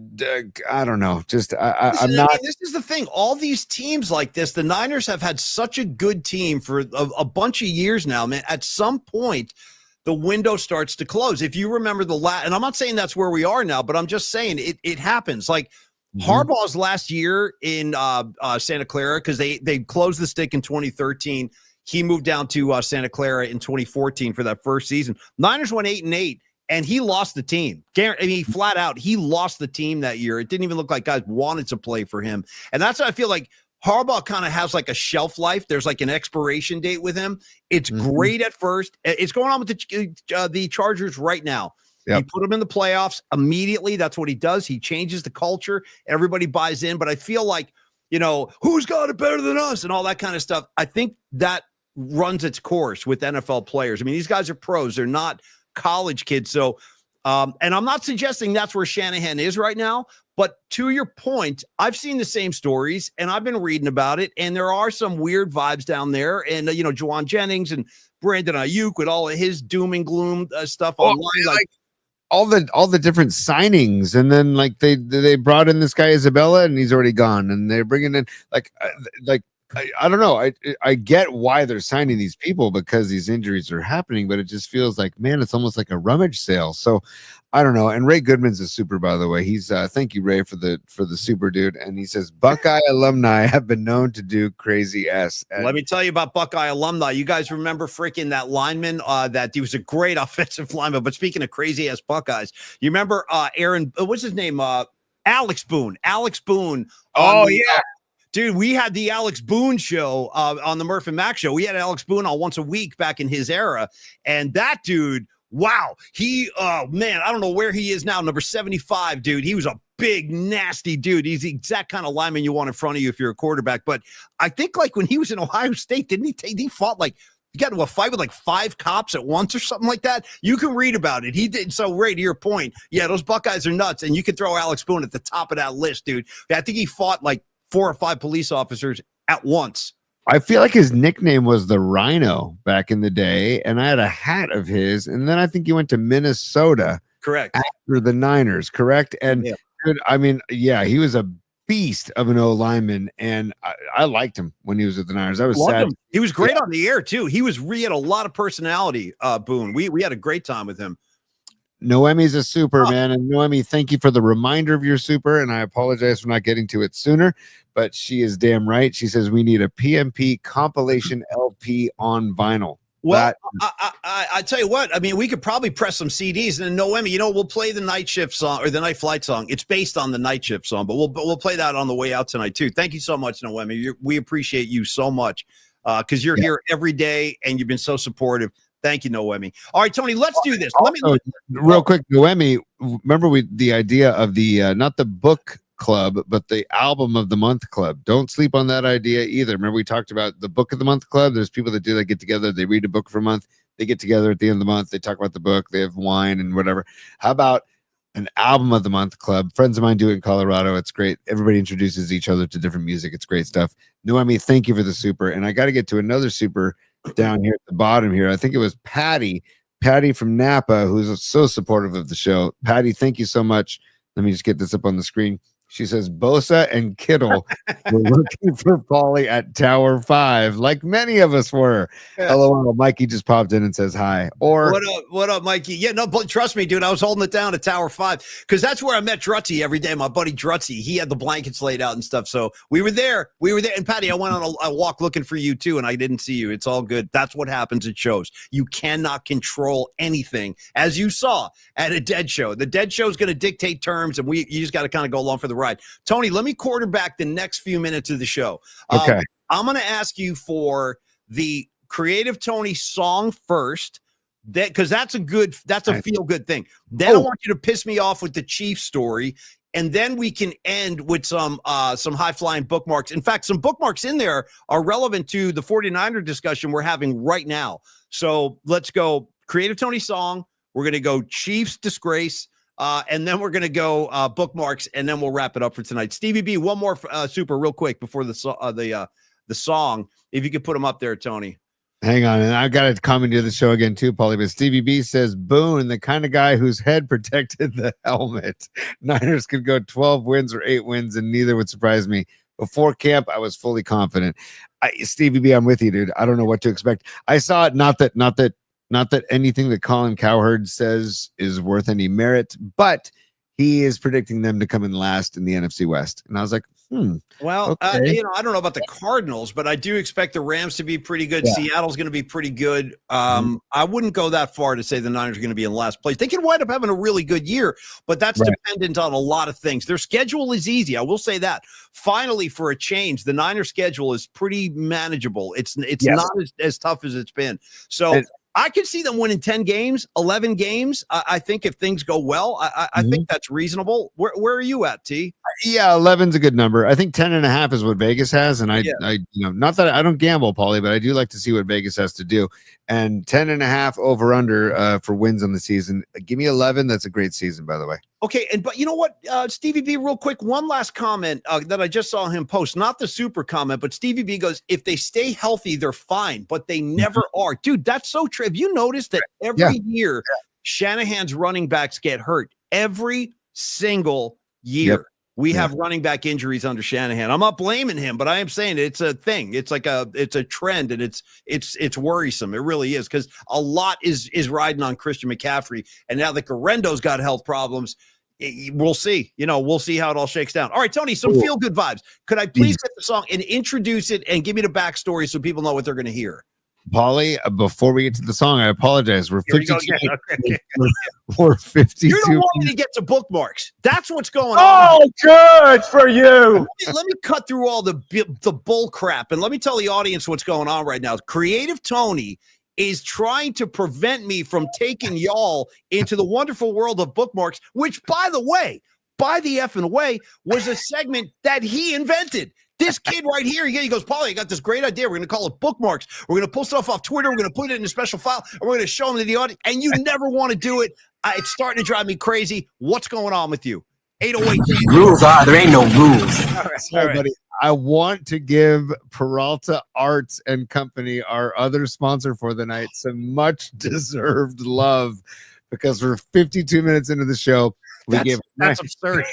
don't know. Just I'm not. I mean, this is the thing. All these teams like this, the Niners have had such a good team for a bunch of years now, man. At some point, the window starts to close. If you remember and I'm not saying that's where we are now, but I'm just saying it happens. Like Harbaugh's last year in Santa Clara, because they closed the stick in 2013. He moved down to Santa Clara in 2014 for that first season. Niners went 8-8. And he lost the team. I mean, flat out, he lost the team that year. It didn't even look like guys wanted to play for him. And that's why I feel like Harbaugh kind of has like a shelf life. There's like an expiration date with him. It's great at first. It's going on with the Chargers right now. Yep. He put them in the playoffs immediately. That's what he does. He changes the culture. Everybody buys in. But I feel like, who's got it better than us and all that kind of stuff. I think that runs its course with NFL players. I mean, these guys are pros. They're not college kids. So, and I'm not suggesting that's where Shanahan is right now, but to your point, I've seen the same stories and I've been reading about it. And there are some weird vibes down there. And, Juwan Jennings and Brandon Ayuk with all of his doom and gloom stuff online. Like all the different signings. And then like they brought in this guy Isabella and he's already gone. And they're bringing in like I don't know. I get why they're signing these people because these injuries are happening, but it just feels like, man, it's almost like a rummage sale. So I don't know. And Ray Goodman's a super, by the way. He's thank you, Ray, for the super dude. And he says Buckeye alumni have been known to do crazy ass. Let me tell you about Buckeye alumni. You guys remember freaking that lineman? That he was a great offensive lineman. But speaking of crazy ass Buckeyes, you remember Aaron? What's his name? Alex Boone. Alex Boone. Oh yeah. Dude, we had the Alex Boone show on the Murph and Mac show. We had Alex Boone on once a week back in his era. And that dude, wow, man, I don't know where he is now, number 75, dude. He was a big, nasty dude. He's the exact kind of lineman you want in front of you if you're a quarterback. But I think like when he was in Ohio State, didn't he fought like, he got into a fight with like 5 cops at once or something like that. You can read about it. He did. So, Ray, to your point, yeah, those Buckeyes are nuts. And you can throw Alex Boone at the top of that list, dude. I think he fought like 4 or 5 police officers at once. I feel like his nickname was the Rhino back in the day, and I had a hat of his, and then I think he went to Minnesota. Correct. After the Niners, correct? And dude, I mean, yeah, he was a beast of an O-lineman, and I liked him when he was at the Niners. I was sad. He was great on the air, too. He had a lot of personality, Boone. We had a great time with him. Noemi's a super, man. And Noemi, thank you for the reminder of your super. And I apologize for not getting to it sooner, but she is damn right. She says we need a PMP compilation LP on vinyl. Well, I tell you what, I mean, we could probably press some CDs. And Noemi, we'll play the Night Shift song or the Night Flight song. It's based on the Night Shift song, but we'll play that on the way out tonight, too. Thank you so much, Noemi. We appreciate you so much because you're here every day and you've been so supportive. Thank you, Noemi. All right, Tony, let's do this. Real quick, Noemi, remember the idea of the not the book club, but the album of the month club. Don't sleep on that idea either. Remember we talked about the book of the month club? There's people that do that, get together, they read a book for a month, they get together at the end of the month, they talk about the book, they have wine and whatever. How about an album of the month club? Friends of mine do it in Colorado. It's great. Everybody introduces each other to different music. It's great stuff. Noemi, thank you for the super. And I got to get to another super down here at the bottom here. I think it was Patty from Napa, who's so supportive of the show. Patty, thank you so much. Let me just get this up on the screen. She says Bosa and Kittle were looking for Paulie at Tower 5, like many of us were. Yeah. LOL. Mikey just popped in and says hi. Or What up, Mikey? Yeah, no, but trust me, dude. I was holding it down at Tower 5 because that's where I met Drutzy every day. My buddy Drutzy, he had the blankets laid out and stuff. So we were there. And Patty, I went on a walk looking for you too, and I didn't see you. It's all good. That's what happens at shows. You cannot control anything, as you saw at a dead show. The dead show is going to dictate terms, and you just got to kind of go along for the ride. Tony, let me quarterback the next few minutes of the show. okay. I'm going to ask you for the Creative Tony song first, because that's a feel good thing. Then I want you to piss me off with the Chief story, and then we can end with some high flying bookmarks. In fact, some bookmarks in there are relevant to the 49er discussion we're having right now. So let's go Creative Tony song. We're going to go Chiefs disgrace. And then we're going to go bookmarks, and then we'll wrap it up for tonight. Stevie B, one more super real quick before the song. If you could put them up there, Tony. Hang on. And I've got to comment to the show again, too, Paulie. But Stevie B says, Boone, the kind of guy whose head protected the helmet. Niners could go 12 wins or 8 wins, and neither would surprise me. Before camp, I was fully confident. Stevie B, I'm with you, dude. I don't know what to expect. I saw it. Not that anything that Colin Cowherd says is worth any merit, but he is predicting them to come in last in the NFC West. And I was like, Well, okay. I don't know about the Cardinals, but I do expect the Rams to be pretty good. Yeah. Seattle's going to be pretty good. I wouldn't go that far to say the Niners are going to be in last place. They can wind up having a really good year, but that's dependent on a lot of things. Their schedule is easy. I will say that. Finally, for a change, the Niners schedule is pretty manageable. It's not as tough as it's been. So I could see them winning 10 games, 11 games. I think if things go well, I think that's reasonable. Where are you at, T? Yeah, 11's a good number. I think 10.5 is what Vegas has. And I not that I don't gamble, Paulie, but I do like to see what Vegas has to do. And 10.5 over under for wins on the season. Give me 11. That's a great season, by the way. Okay, but you know what, Stevie B, real quick, one last comment that I just saw him post, not the super comment, but Stevie B goes, if they stay healthy, they're fine, but they never are. Dude, that's so true. Have you noticed that every year Shanahan's running backs get hurt? Every single year. We have running back injuries under Shanahan. I'm not blaming him, but I am saying it's a thing. It's like it's a trend, and it's worrisome. It really is, because a lot is riding on Christian McCaffrey, and now that Garendo's got health problems, we'll see. We'll see how it all shakes down. All right, Tony, some feel good vibes. Could I please get the song and introduce it and give me the backstory so people know what they're going to hear? Paulie, before we get to the song, I apologize. We're 52. We're 52. You don't want me to get to bookmarks. That's what's going on. Oh, good for you. Let me cut through all the bull crap, and let me tell the audience what's going on right now. Creative Tony is trying to prevent me from taking y'all into the wonderful world of bookmarks, which, by the effing way, was a segment that he invented. This kid right here, he goes, Paulie, I got this great idea. We're going to call it Bookmarks. We're going to pull stuff off Twitter. We're going to put it in a special file, and we're going to show them to the audience. And you never want to do it. It's starting to drive me crazy. What's going on with you? 808. Rules are, there ain't no rules. All right. Buddy, I want to give Peralta Arts and Company, our other sponsor for the night, some much deserved love, because we're 52 minutes into the show. That's absurd.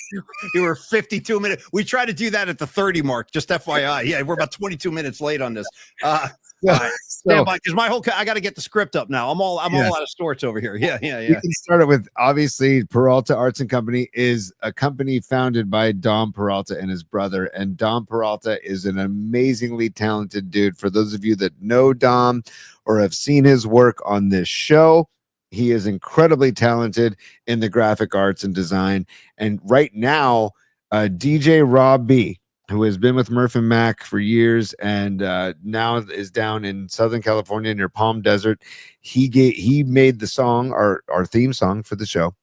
You were 52 minutes. We try to do that at the 30 mark, just FYI. Yeah, we're about 22 minutes late on this. Stand by, because I got to get the script up now. I'm all out of sorts over here. Yeah. You can start it with, obviously, Peralta Arts and Company is a company founded by Dom Peralta and his brother. And Dom Peralta is an amazingly talented dude. For those of you that know Dom or have seen his work on this show, he is incredibly talented in the graphic arts and design. And right now, DJ Rob B, who has been with Murph and Mac for years and now is down in Southern California near Palm Desert. He made the song, our theme song for the show.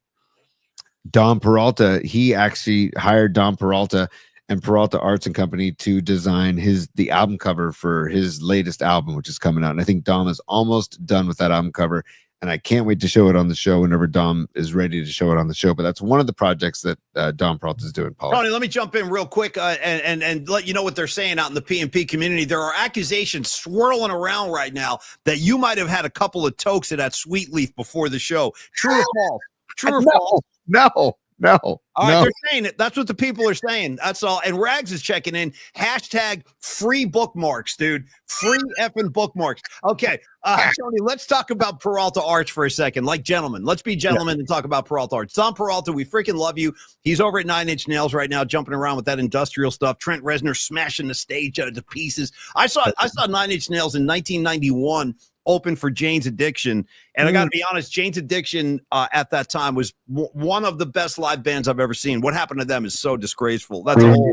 Dom Peralta, he actually hired Dom Peralta and Peralta Arts and Company to design the album cover for his latest album, which is coming out. And I think Dom is almost done with that album cover. And I can't wait to show it on the show whenever Dom is ready to show it on the show. But that's one of the projects that Dom Peralta is doing, Paul. Tony, let me jump in real quick and let you know what they're saying out in the P&P community. There are accusations swirling around right now that you might have had a couple of tokes of that sweet leaf before the show. True or false? True or false? No. No. All right, no. they're saying it. That's what the people are saying. That's all. And Rags is checking in. Hashtag free bookmarks, dude. Free effing bookmarks. Okay, Tony, let's talk about Peralta Arts for a second. Like gentlemen, let's be gentlemen and talk about Peralta Arts. Tom Peralta, we freaking love you. He's over at 9 Inch Nails right now, jumping around with that industrial stuff. Trent Reznor smashing the stage out to pieces. I saw 9 Inch Nails in 1991. Open for Jane's Addiction, and I got to be honest, Jane's Addiction at that time was one of the best live bands I've ever seen. What happened to them is so disgraceful. That's a whole.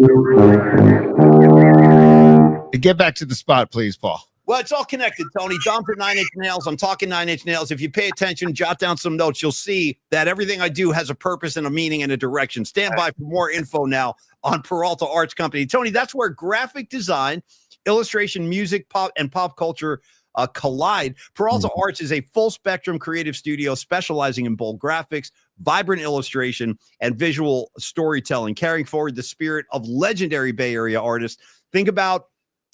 Get back to the spot, please, Paul. Well, it's all connected, Tony. Dom for 9 Inch Nails. I'm talking 9 Inch Nails. If you pay attention, jot down some notes, you'll see that everything I do has a purpose and a meaning and a direction. Stand by for more info now on Peralta Arts Company. Tony, that's where graphic design, illustration, music, pop, and pop culture collide. Peralta Arts is a full spectrum creative studio specializing in bold graphics, vibrant illustration, and visual storytelling, carrying forward the spirit of legendary Bay Area artists. Think about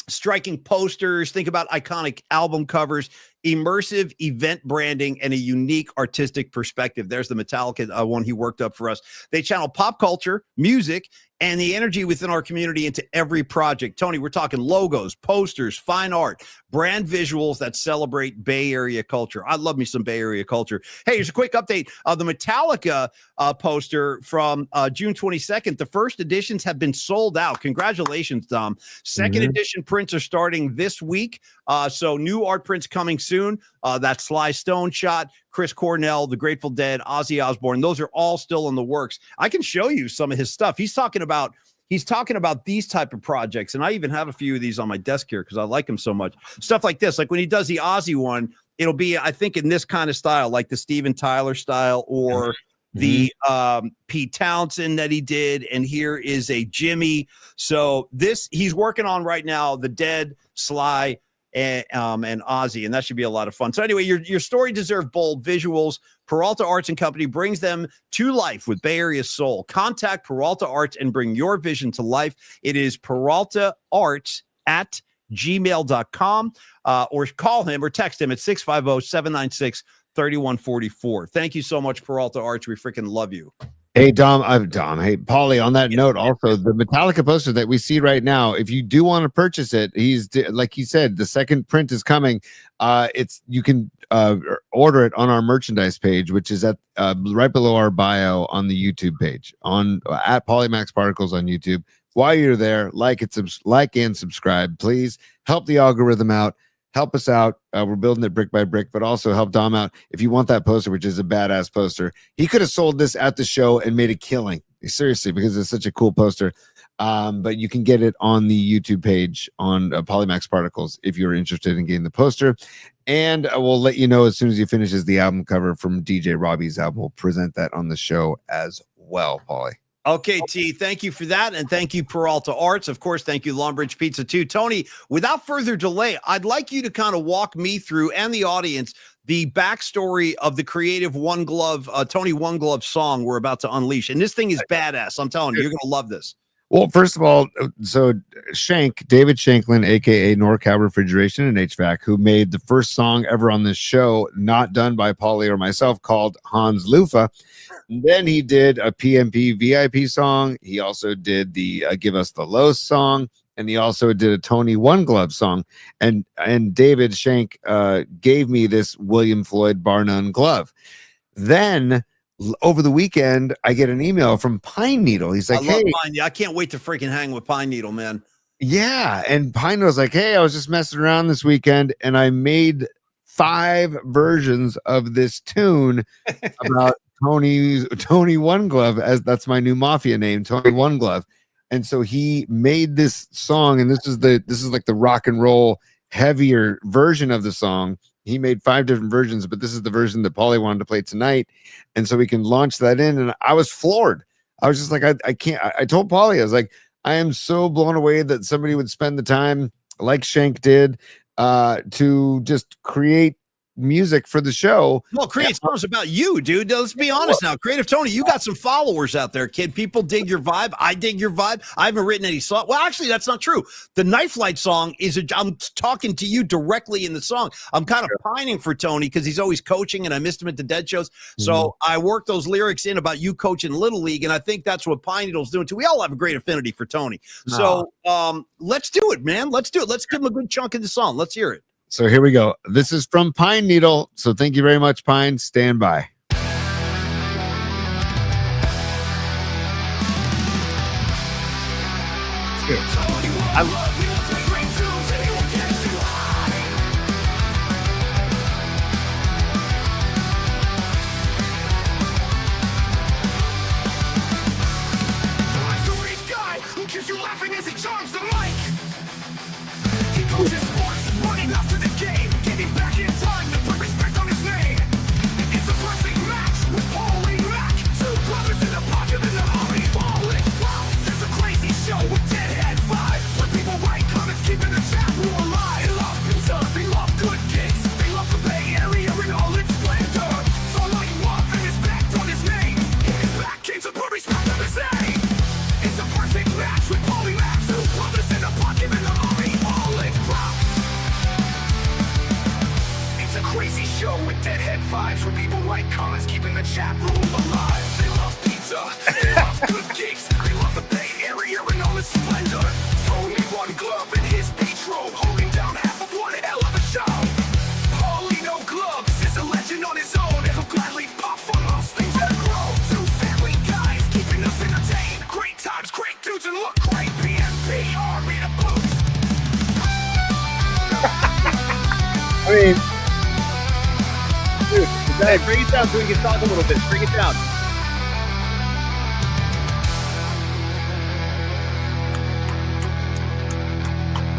striking posters, think about iconic album covers, immersive event branding, and a unique artistic perspective. There's the Metallica one he worked up for us. They channel pop culture, music, and the energy within our community into every project. Tony, we're talking logos, posters, fine art, brand visuals that celebrate Bay Area culture. I love me some Bay Area culture. Hey, here's a quick update of the Metallica poster from June 22nd. The first editions have been sold out. Congratulations, Dom. Second edition prints are starting this week. So new art prints coming soon. That Sly Stone shot, Chris Cornell, The Grateful Dead, Ozzy Osbourne. Those are all still in the works. I can show you some of his stuff. He's talking about these type of projects, and I even have a few of these on my desk here because I like them so much. Stuff like this, like when he does the Ozzy one, it'll be, I think, in this kind of style, like the Steven Tyler style or the Pete Townsend that he did. And here is a Jimmy. So this he's working on right now, the Dead, Sly, and Ozzy, and that should be a lot of fun. So anyway, your story deserves bold visuals. Peralta Arts and Company brings them to life with Bay Area soul. Contact Peralta Arts and bring your vision to life. It is peraltaarts@gmail.com, or call him or text him at 650-796-3144. Thank you so much, Peralta Arts. We freaking love you. Hey, Dom. Hey, Paulie, on that note, also, the Metallica poster that we see right now, if you do want to purchase it, like he said, the second print is coming. You can order it on our merchandise page, which is at right below our bio on the YouTube page, at Polymax Particles on YouTube. While you're there, like and subscribe. Please help the algorithm out. Help us out. We're building it brick by brick, but also help Dom out. If you want that poster, which is a badass poster, he could have sold this at the show and made a killing. Seriously, because it's such a cool poster. But you can get it on the YouTube page on Polymax Particles if you're interested in getting the poster. And we'll let you know as soon as he finishes the album cover from DJ Robbie's album. We'll present that on the show as well, Paulie. Okay, T, thank you for that. And thank you, Peralta Arts. Of course, thank you, Longbridge Pizza, too. Tony, without further delay, I'd like you to kind of walk me through and the audience the backstory of the creative One Glove, Tony One Glove song we're about to unleash. And this thing is badass. I'm telling you, you're going to love this. Well, first of all, so David Shanklin, a.k.a. NorCal Refrigeration and HVAC, who made the first song ever on this show, not done by Paulie or myself, called Hans Lufa. And then he did a PMP VIP song. He also did the Give Us the Low song. And he also did a Tony One Glove song. And David Shank gave me this William Floyd Bar None glove. Then over the weekend, I get an email from Pine Needle. He's like, I love Pine Needle. I can't wait to freaking hang with Pine Needle, man. Yeah. And Pine Needle's like, hey, I was just messing around this weekend and I made 5 versions of this tune about Tony One Glove, as that's my new mafia name, Tony One Glove. And so he made this song, and this is like the rock and roll heavier version of the song. He made 5 different versions, but this is the version that Paulie wanted to play tonight. And so we can launch that in. And I was floored. I was just like, I can't. I told Paulie, I was like, I am so blown away that somebody would spend the time like Shank did to just create music for the show. Well, Creative Songs about you, dude. Let's be honest now. Creative Tony, you got some followers out there, kid. People dig your vibe. I dig your vibe. I haven't written any song. Well, actually, that's not true. The Knife Light song I'm talking to you directly in the song. I'm kind of pining for Tony because he's always coaching and I missed him at the Dead shows. So I worked those lyrics in about you coaching Little League. And I think that's what Pine Needle's doing too. We all have a great affinity for Tony. So let's do it, man. Let's do it. Let's give him a good chunk of the song. Let's hear it. So here we go. This is from Pine Needle. So thank you very much, Pine. Stand by. Vibes where people write comments, keeping the chat room alive. They love pizza, they love good gigs, they love the Bay Area and all its splendor. Only one glove in his beach robe, holding down half of one hell of a show. Paulino Gloves is a legend on his own, and he'll gladly pop on most things that grow. Two family guys keeping us entertained. Great times, great dudes, and look great. PNP, Army to boot. I mean, dude, hey, bring it down so we can talk a little bit. Bring it down.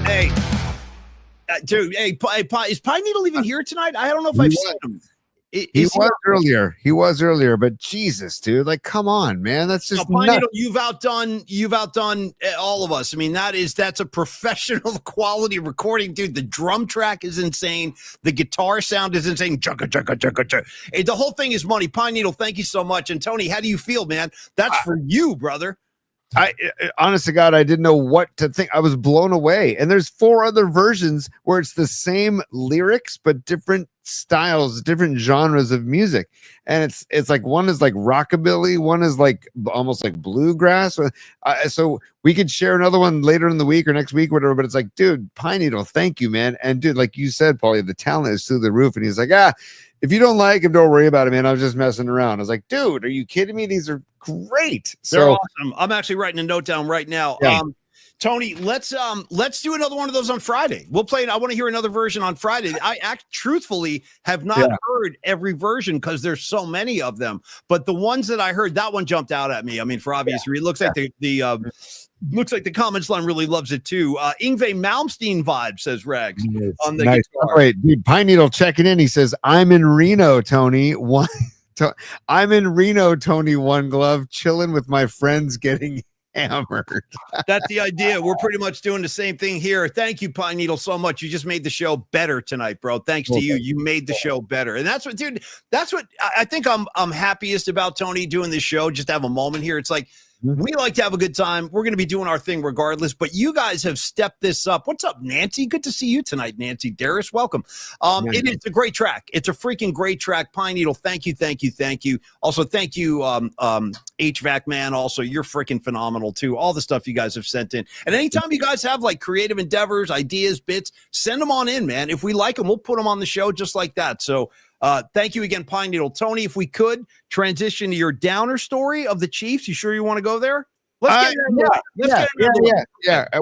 Hey, dude. Hey, is Pine Needle even here tonight? I don't know if I've seen him. He was earlier, but Jesus, dude, like, come on, man. That's just Pine Needle, you've outdone all of us. I mean, that's a professional quality recording, dude. The drum track is insane. The guitar sound is insane. Chugga, chugga, chugga, chugga. Hey, the whole thing is money. Pine Needle, thank you so much. And Tony, how do you feel, man? That's for you, brother. Honest to God, I didn't know what to think. I was blown away. And there's 4 other versions where it's the same lyrics, but different styles, different genres of music. And it's like one is like rockabilly, one is like almost like bluegrass. So we could share another one later in the week or next week, whatever. But it's like, dude, Pine Needle, thank you, man. And dude, like you said, Paulie, the talent is through the roof. And he's like, if you don't like him, don't worry about it, man. I was just messing around. I was like, dude, are you kidding me? These are great. They're awesome. I'm actually writing a note down right now. Yeah. Tony, let's do another one of those on Friday. We'll play it. I want to hear another version on Friday. I truthfully have not heard every version because there's so many of them. But the ones that I heard, that one jumped out at me. I mean, for obvious reasons. It looks like looks like the comments line really loves it too. Ingve Malmsteen vibe, says Rags on the guitar. Wait, dude, Pine Needle checking in. He says, I'm in Reno, Tony. I'm in Reno, Tony. One glove, chilling with my friends, getting hammered. That's the idea. We're pretty much doing the same thing here. Thank you, Pine Needle, so much. You just made the show better tonight, bro. Thanks to you. You made the show better. And that's what, dude, that's what I think I'm happiest about, Tony, doing this show. Just to have a moment here. It's like, we like to have a good time. We're going to be doing our thing regardless, but you guys have stepped this up. What's up, Nancy? Good to see you tonight, Nancy Darris. Welcome. It is a great track. It's a freaking great track. Pine Needle, thank you, thank you, thank you. Also, thank you, HVAC man. Also, you're freaking phenomenal too. All the stuff you guys have sent in. And anytime you guys have like creative endeavors, ideas, bits, send them on in, man. If we like them, we'll put them on the show just like that. So thank you again, Pine Needle. Tony, if we could transition to your downer story of the Chiefs, you sure you want to go there? Let's get it.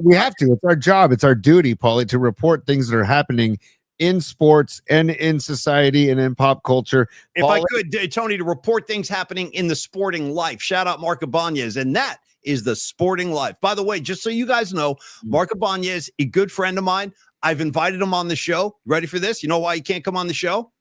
We have to. It's our job. It's our duty, Paulie, to report things that are happening in sports and in society and in pop culture. If I could, Tony, to report things happening in the sporting life. Shout out Mark Ibanez. And that is the sporting life. By the way, just so you guys know, Mark Ibanez, a good friend of mine. I've invited him on the show. Ready for this? You know why he can't come on the show?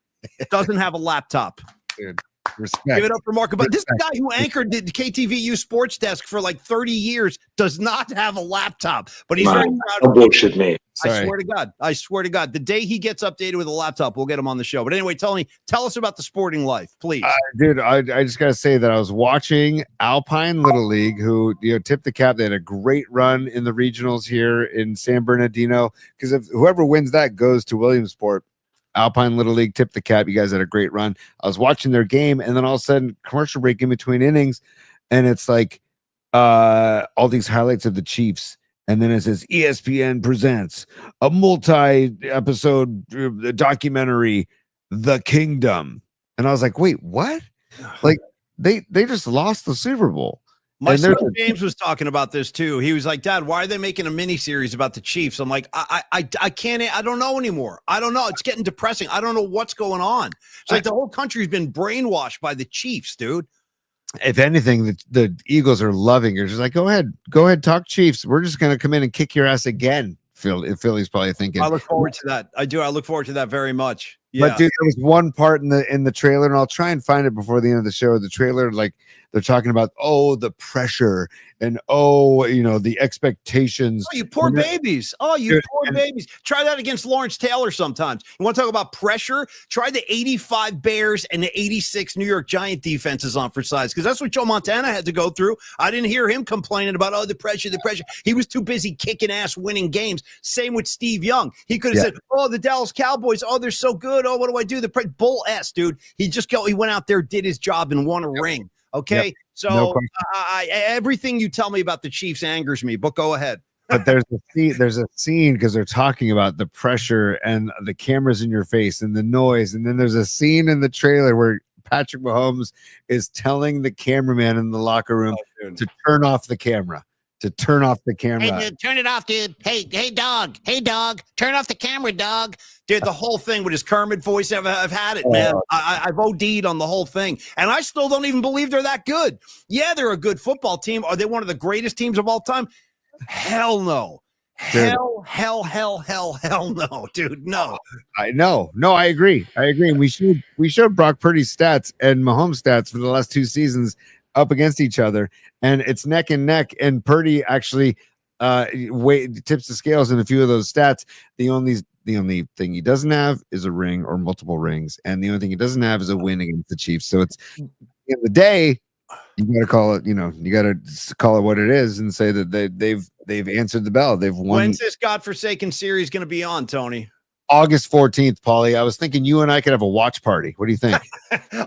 Doesn't have a laptop. Dude. Respect. Give it up for Marco. But this guy who anchored the KTVU sports desk for like 30 years does not have a laptop, but he's very proud Don't of it. bullshit me. I swear to God, the day he gets updated with a laptop, we'll get him on the show. But anyway, tell us about the sporting life, please. Dude, I just got to say that I was watching Alpine Little League, who, tipped the cap. They had a great run in the regionals here in San Bernardino, because if whoever wins that goes to Williamsport. Alpine Little League tipped the cap. You guys had a great run. I was watching their game, and then all of a sudden, commercial break in between innings, and it's like all these highlights of the Chiefs. And then it says ESPN presents a multi-episode documentary, The Kingdom. And I was like, wait, what? Like they just lost the Super Bowl. My son James was talking about this too. He was like, Dad, why are they making a mini series about the Chiefs? I'm like, I can't, I don't know anymore. I don't know. It's getting depressing. I don't know what's going on. It's like the whole country's been brainwashed by the Chiefs, dude. If anything, the Eagles are loving it. Just like, go ahead, talk Chiefs. We're just going to come in and kick your ass again. Philly's probably thinking. I look forward to that. I do. I look forward to that very much. Yeah. But dude, there was one part in the trailer, and I'll try and find it before the end of the show. The trailer, like they're talking about, the pressure and the expectations. Oh, you poor babies. Oh, you poor babies. Try that against Lawrence Taylor sometimes. You want to talk about pressure? Try the 85 Bears and the 86 New York Giant defenses on for size, because that's what Joe Montana had to go through. I didn't hear him complaining about, the pressure. He was too busy kicking ass, winning games. Same with Steve Young. He could have said, the Dallas Cowboys, they're so good. Oh, what do I do? The bull ass, dude. He went out there, did his job, and won a ring. Okay. Yep. So No everything you tell me about the Chiefs angers me, but go ahead. But there's a scene because they're talking about the pressure and the cameras in your face and the noise. And then there's a scene in the trailer where Patrick Mahomes is telling the cameraman in the locker room to turn off the camera. Hey, dude, turn it off, dude. Hey, dog, turn off the camera, dog. Dude, the whole thing with his Kermit voice, I've had it, man. I've OD'd on the whole thing, and I still don't even believe they're that good. Yeah, they're a good football team. Are they one of the greatest teams of all time? Hell no. Dude. Hell no, dude. No. I know. No, I agree. And we showed Brock Purdy's stats and Mahomes' stats for the last 2 seasons up against each other, and it's neck and neck. And Purdy actually tips the scales in a few of those stats. The only thing he doesn't have is a ring or multiple rings, and the only thing he doesn't have is a win against the Chiefs. So it's in the day, you got to call it. You got to call it what it is and say that they've answered the bell. They've won. When's this godforsaken series going to be on, Tony? August 14th, Paulie. I was thinking you and I could have a watch party. What do you think?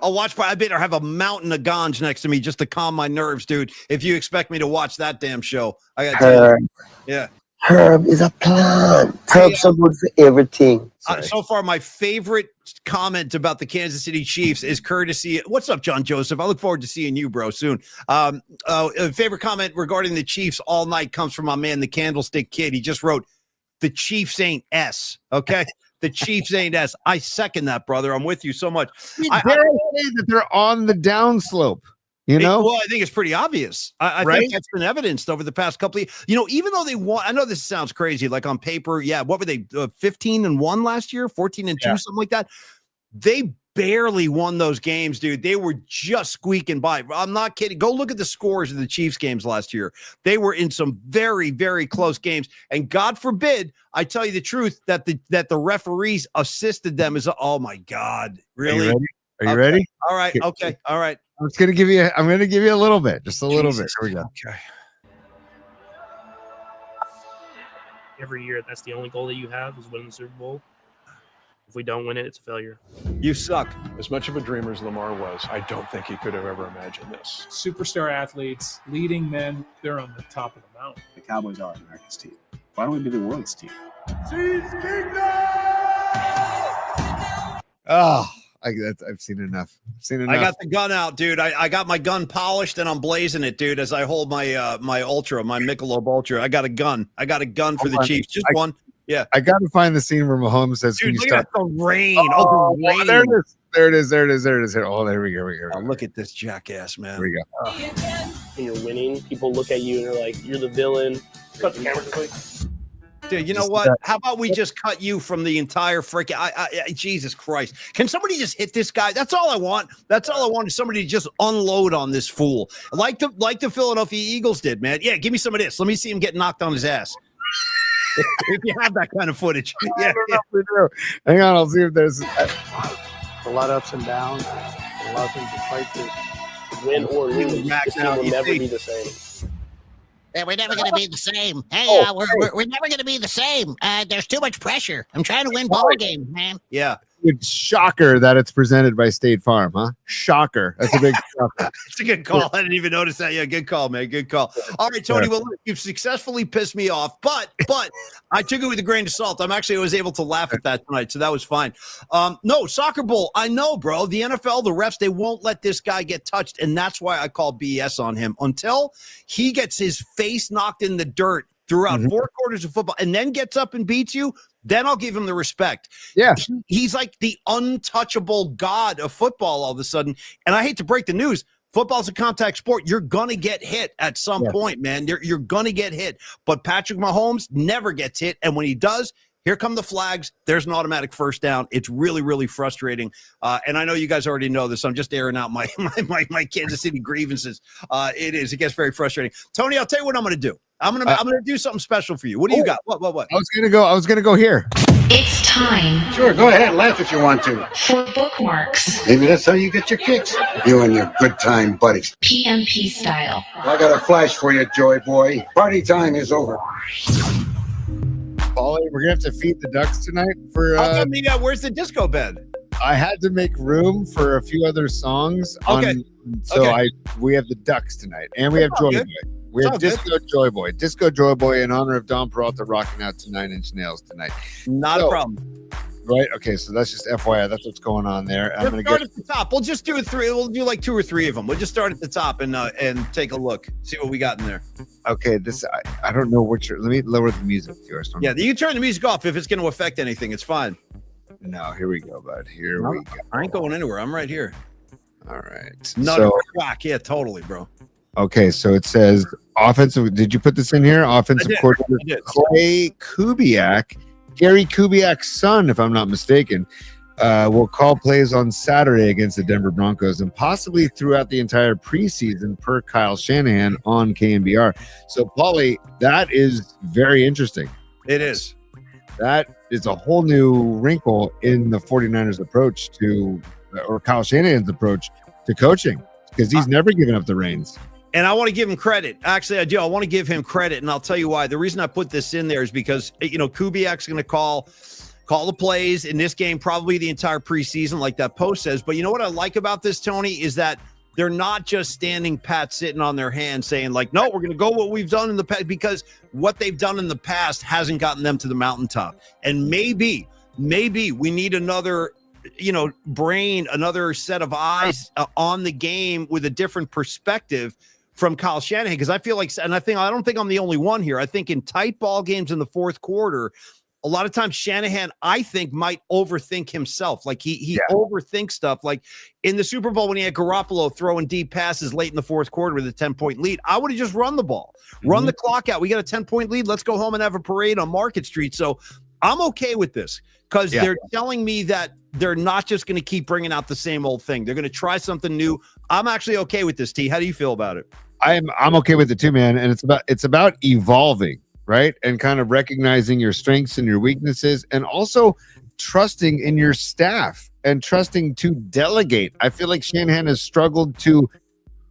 A watch party? I better have a mountain of ganj next to me just to calm my nerves, dude. If you expect me to watch that damn show, I got to tell you. Yeah. Herb is a plant. Herb's so good for everything. So far, my favorite comment about the Kansas City Chiefs is courtesy. What's up, John Joseph? I look forward to seeing you, bro, soon. Favorite comment regarding the Chiefs all night comes from my man, the Candlestick Kid. He just wrote, "The Chiefs ain't S." Okay, the Chiefs ain't S. I second that, brother. I'm with you so much. I say that they're on the downslope. Well, I think it's pretty obvious. I Right? think that's been evidenced over the past couple of years. Even though they won, I know this sounds crazy, like on paper. Yeah, what were they? 15-1 last year, 14-2, something like that. They barely won those games, dude. They were just squeaking by. I'm not kidding. Go look at the scores of the Chiefs games last year. They were in some very, very close games. And God forbid, I tell you the truth, that the referees assisted them. Oh my God, really? Are you ready? All right. Okay. All right. I'm going to give you a little bit, just a little bit. Here we go. Okay. Every year, that's the only goal that you have is winning the Super Bowl. If we don't win it, it's a failure. You suck. As much of a dreamer as Lamar was, I don't think he could have ever imagined this. Superstar athletes, leading men, they're on the top of the mountain. The Cowboys are America's team. Why don't we be the world's team? Oh, I've seen enough. I got the gun out, dude. I got my gun polished and I'm blazing it, dude, as I hold my my Ultra, my Michelob Ultra. I got a gun. For the Chiefs. Just one. Yeah. I got to find the scene where Mahomes says, dude, "Can you look start at the rain. The rain. There it is. Here. Oh, there we go. Oh, look at this jackass, man. Here we go. When you're winning, people look at you and they're like, you're the villain. Cut the camera, just like, Dude, you know what? How about we just cut you from the entire freaking Jesus Christ. Can somebody just hit this guy? That's all I want. That's all I want is somebody to just unload on this fool. Like the Philadelphia Eagles did, man. Yeah, give me some of this. Let me see him get knocked on his ass. If you have that kind of footage. Yeah. We do. Hang on, I'll see if there's a lot of ups and downs. A lot of things to fight to win or lose. This team will never be the same. Yeah, we're never going to be the same. Hey, we're never going to be the same. There's too much pressure. I'm trying to win ball games, man. Yeah. It's shocker that it's presented by State Farm, huh? Shocker. That's a big shocker. It's a good call. I didn't even notice that. Yeah, good call, man. Good call. All right, Tony. Well, look, you've successfully pissed me off, but I took it with a grain of salt. I was able to laugh at that tonight, so that was fine. No, soccer bowl. I know, bro. The NFL, the refs, they won't let this guy get touched, and that's why I call BS on him until he gets his face knocked in the dirt throughout 4 quarters of football and then gets up and beats you. Then I'll give him the respect. Yeah. He's like the untouchable god of football all of a sudden. And I hate to break the news. Football's a contact sport. You're going to get hit at some point, man. You're going to get hit. But Patrick Mahomes never gets hit. And when he does, here come the flags. There's an automatic first down. It's really, really frustrating. And I know you guys already know this. I'm just airing out my Kansas City grievances. It gets very frustrating. Tony, I'll tell you what I'm going to do. I'm gonna do something special for you. What do you got? What? I was gonna go here. It's time. Sure, go ahead, laugh if you want to. For bookmarks. Maybe that's how you get your kicks. You and your good time buddies. PMP style. I got a flash for you, Joy Boy. Party time is over. Paulie, we're gonna have to feed the ducks tonight for where's the disco bed? I had to make room for a few other songs. We have the ducks tonight, and we have Joy Boy. We have Disco Joy Boy. Disco Joy Boy in honor of Don Peralta rocking out to 9 Inch Nails tonight. Not a problem. Right? Okay, so that's just FYI. That's what's going on there. I'm going to start at the top. We'll just do 3. We'll do like 2 or 3 of them. We'll just start at the top and take a look. See what we got in there. Okay, I don't know what let me lower the music first. Yeah, you turn the music off if it's going to affect anything. It's fine. No, here we go, bud. Here we go. I ain't going anywhere. I'm right here. All right. Rock. Yeah, totally, bro. Okay, so it says offensive. Did you put this in here? Offensive coordinator Clay Kubiak, Gary Kubiak's son, if I'm not mistaken, will call plays on Saturday against the Denver Broncos and possibly throughout the entire preseason per Kyle Shanahan on KNBR. So, Paulie, that is very interesting. It is. That is a whole new wrinkle in the 49ers approach or Kyle Shanahan's approach to coaching, because he's never given up the reins. And I want to give him credit. Actually, I do. I want to give him credit, and I'll tell you why. The reason I put this in there is because, Kubiak's going to call the plays in this game, probably the entire preseason, like that post says. But you know what I like about this, Tony, is that they're not just standing pat, sitting on their hands saying, like, no, we're going to go what we've done in the past, because what they've done in the past hasn't gotten them to the mountaintop. And maybe we need another brain, another set of eyes on the game with a different perspective from Kyle Shanahan, because I feel like, and I don't think I'm the only one here. I think in tight ball games in the fourth quarter, a lot of times Shanahan, I think, might overthink himself. Like he overthinks stuff. Like in the Super Bowl when he had Garoppolo throwing deep passes late in the fourth quarter with a 10-point lead, I would have just run the ball, run the clock out. We got a 10-point lead. Let's go home and have a parade on Market Street. So I'm okay with this because they're telling me that they're not just going to keep bringing out the same old thing. They're going to try something new. I'm actually okay with this, T. How do you feel about it? I'm okay with it too, man. And it's about evolving, right? And kind of recognizing your strengths and your weaknesses, and also trusting in your staff and trusting to delegate. I feel like Shanahan has struggled to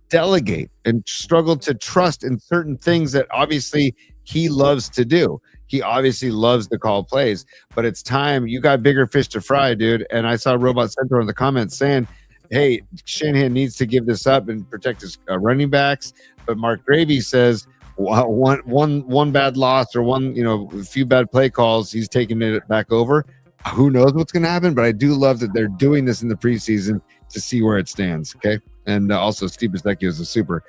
delegate and struggled to trust in certain things that obviously he loves to do. He obviously loves to call plays, but it's time. You got bigger fish to fry, dude. And I saw Robot Center in the comments saying, hey, Shanahan needs to give this up and protect his running backs. But Mark Gravy says one bad loss or a few bad play calls, he's taking it back over. Who knows what's going to happen? But I do love that they're doing this in the preseason to see where it stands. Okay. And also Steve Bisecchio is a super.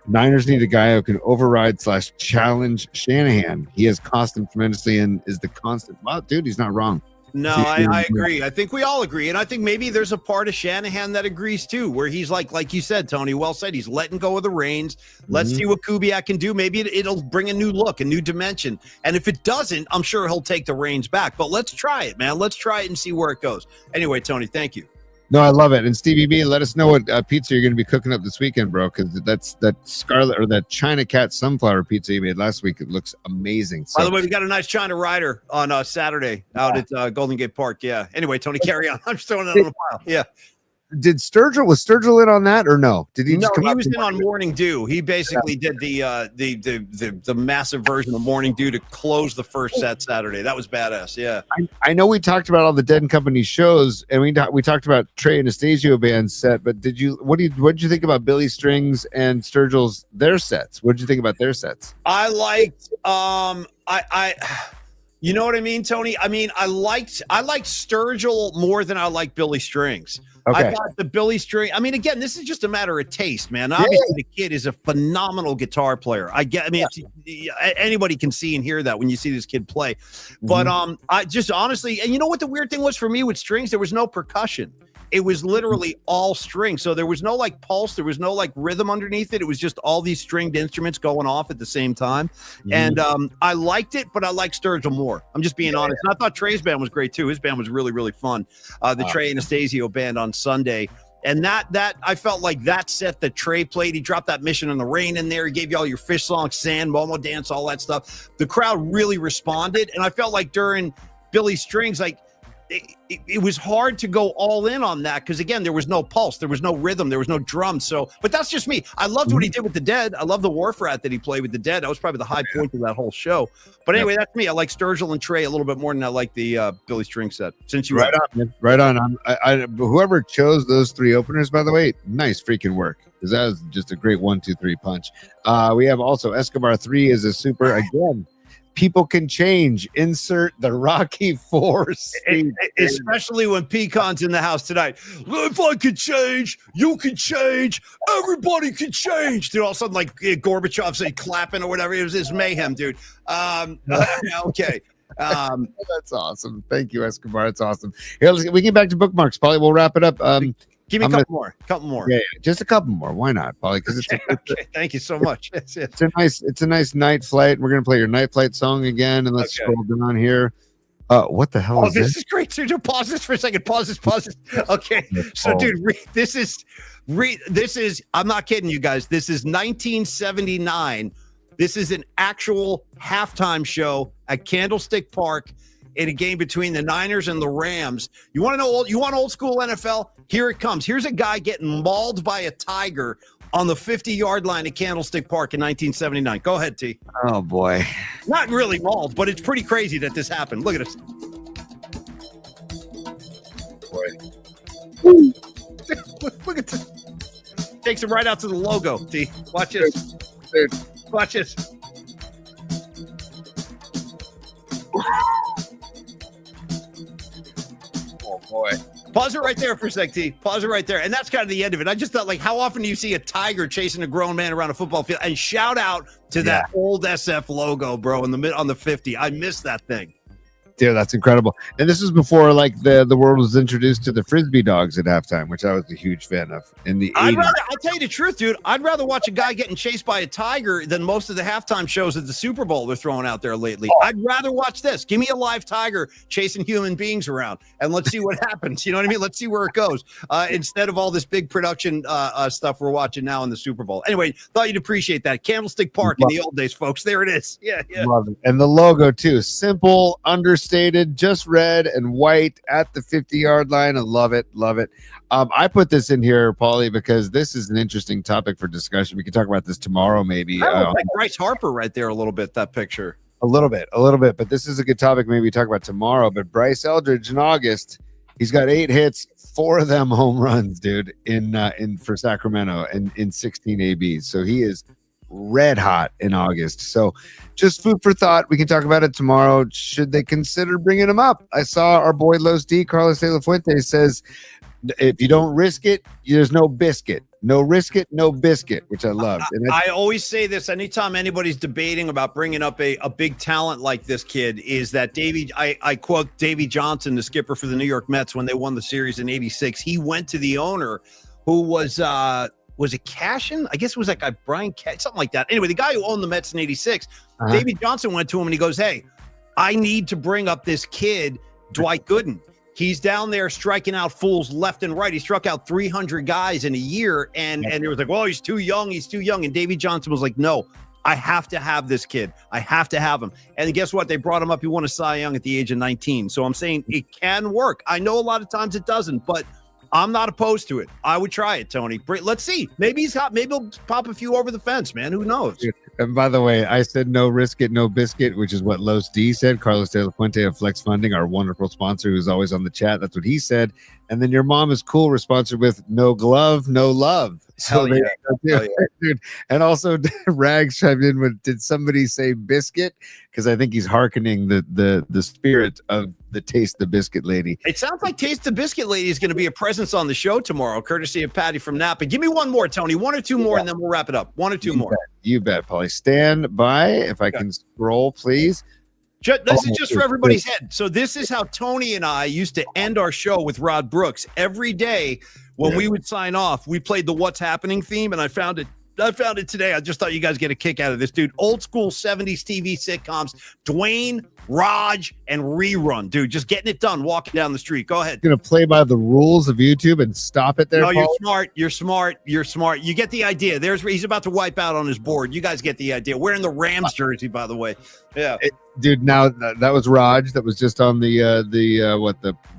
Niners need a guy who can override/challenge Shanahan. He has cost them tremendously and is the constant. Wow, dude, he's not wrong. No, I agree. I think we all agree. And I think maybe there's a part of Shanahan that agrees too, where he's like you said, Tony, well said, he's letting go of the reins. Let's see what Kubiak can do. Maybe it'll bring a new look, a new dimension. And if it doesn't, I'm sure he'll take the reins back. But let's try it, man. Let's try it and see where it goes. Anyway, Tony, thank you. No, I love it. And Stevie B, let us know what pizza you're going to be cooking up this weekend, bro, because that's that Scarlet or that China Cat sunflower pizza you made last week. It looks amazing. So, by the way, we got a nice China Rider on Saturday out at Golden Gate Park. Yeah. Anyway, Tony, carry on. I'm just throwing that on the pile. Yeah. was Sturgill in on that or no? Did he? No, just come he was in on Morning Dew. He basically did the massive version of Morning Dew to close the first set Saturday. That was badass. Yeah. I know we talked about all the Dead and Company shows, and we talked about Trey Anastasio band's set. But what did you think about Billy Strings and Sturgill's their sets? What did you think about their sets? I liked you know what I mean, Tony? I mean, I liked Sturgill more than I like Billy Strings. Okay. I thought the Billy String. I mean, again, this is just a matter of taste, man. Obviously, the kid is a phenomenal guitar player. Anybody can see and hear that when you see this kid play. But I just honestly, and you know what the weird thing was for me with Strings? There was no percussion. It was literally all string. So there was no like pulse. There was no like rhythm underneath it. It was just all these stringed instruments going off at the same time. And I liked it, but I like Sturgill more. I'm just being honest. And I thought Trey's band was great too. His band was really, really fun. The Trey Anastasio band on Sunday. And that I felt like that set that Trey played, he dropped that Mission in the Rain in there. He gave you all your Fish song, Sand, Momo Dance, all that stuff. The crowd really responded. And I felt like during Billy Strings, like, it was hard to go all in on that because again there was no pulse, there was no rhythm, there was no drums. So, but that's just me. I loved what he did with the Dead. I love the Wharf Rat that he played with the Dead. That was probably the high point of that whole show. But anyway, that's me. I like Sturgill and Trey a little bit more than I like the Billy String set. Since you right on. Whoever chose those three openers, by the way, nice freaking work because that was just a great 1-2-3 punch. We have also Escobar 3 is a super again. People can change. Insert the Rocky Force. Especially when Pecan's in the house tonight. If I could change, you can change. Everybody can change. Dude, all of a sudden, like Gorbachev say clapping or whatever. It was mayhem, dude. Okay. That's awesome. Thank you, Escobar. That's awesome. Here, we get back to bookmarks. Polly, we'll wrap it up. Give me a couple more. Yeah, just a couple more. Why not, Polly? Because it's okay. Thank you so much. It's a nice night flight. We're gonna play your night flight song again, and let's scroll down here. What the hell is this? This is great, dude. Pause this for a second. Pause this. Okay, so dude, this is. I'm not kidding you guys. This is 1979. This is an actual halftime show at Candlestick Park in a game between the Niners and the Rams. You want to know? You want old school NFL? Here it comes. Here's a guy getting mauled by a tiger on the 50-yard line at Candlestick Park in 1979. Go ahead, T. Oh boy. Not really mauled, but it's pretty crazy that this happened. Look at this. Boy. Look at this. Takes him right out to the logo. T. Watch this. Watch this. Oh boy. Pause it right there for a sec, T. Pause it right there. And that's kind of the end of it. I just thought, like, how often do you see a tiger chasing a grown man around a football field? And shout out to that old SF logo, bro, on the 50. I miss that thing. Dude, that's incredible. And this was before like the world was introduced to the Frisbee dogs at halftime, which I was a huge fan of in the 80s. I'll tell you the truth, dude. I'd rather watch a guy getting chased by a tiger than most of the halftime shows at the Super Bowl they're throwing out there lately. I'd rather watch this. Give me a live tiger chasing human beings around, and let's see what happens. You know what I mean? Let's see where it goes. Instead of all this big production stuff we're watching now in the Super Bowl. Anyway, thought you'd appreciate that. Candlestick Park in the old days, folks. There it is. Yeah. Love it. And the logo too. Simple, understated, just red and white at the 50-yard line. I love it. I put this in here, Paulie, because this is an interesting topic for discussion. We can talk about this tomorrow, maybe. Like Bryce Harper right there a little bit, that picture. A little bit, but this is a good topic maybe talk about tomorrow. But Bryce Eldridge in August, he's got 8 hits, 4 of them home runs, dude, in for Sacramento and in 16 ABs. So he is red hot in August. So just food for thought. We can talk about it tomorrow. Should they consider bringing him up? I saw our boy Los D, Carlos De La Fuente, says, if you don't risk it, there's no biscuit. No risk it, no biscuit, which I loved. And I always say this anytime anybody's debating about bringing up a big talent like this kid is that I quote Davey Johnson, the skipper for the New York Mets when they won the series in '86. He went to the owner who was it Cashin? I guess it was that guy, Brian Cash, something like that. Anyway, the guy who owned the Mets in '86, Davey Johnson went to him and he goes, "Hey, I need to bring up this kid, Dwight Gooden. He's down there striking out fools left and right. He struck out 300 guys in a year." And it was like, well, he's too young. He's too young. And Davey Johnson was like, no, I have to have this kid. I have to have him. And guess what? They brought him up. He won a Cy Young at the age of 19. So I'm saying it can work. I know a lot of times it doesn't, but I'm not opposed to it. I would try it, Tony. Let's see. Maybe he's hot. Maybe he'll pop a few over the fence, man. Who knows? And by the way, I said no risk it, no biscuit, which is what Los D said. Carlos De La Fuente of Flex Funding, our wonderful sponsor who's always on the chat. That's what he said. And then your mom is cool, responsive with no glove, no love. So Hell yeah. Dude. And also Rags chimed in with, did somebody say biscuit? Because I think he's hearkening the spirit of the Taste the Biscuit lady. It sounds like Taste the Biscuit lady is going to be a presence on the show tomorrow, courtesy of Patty from Napa. Give me one more, Tony. One or two more, and then we'll wrap it up. One or two more. You bet, Polly. Stand by. If I can scroll, please. This is just for everybody's head. So this is how Tony and I used to end our show with Rod Brooks. Every day when we would sign off, we played the What's Happening theme, and I found it today. I just thought you guys get a kick out of this, dude. Old school 70s TV sitcoms. Dwayne, Raj, and Rerun, dude. Just getting it done, walking down the street. Go ahead. Going to play by the rules of YouTube and stop it there, No, you're Paul? smart. You're smart. You're smart. You get the idea. He's about to wipe out on his board. You guys get the idea. Wearing the Rams jersey, by the way. Yeah. Dude, now that was Raj that was just on the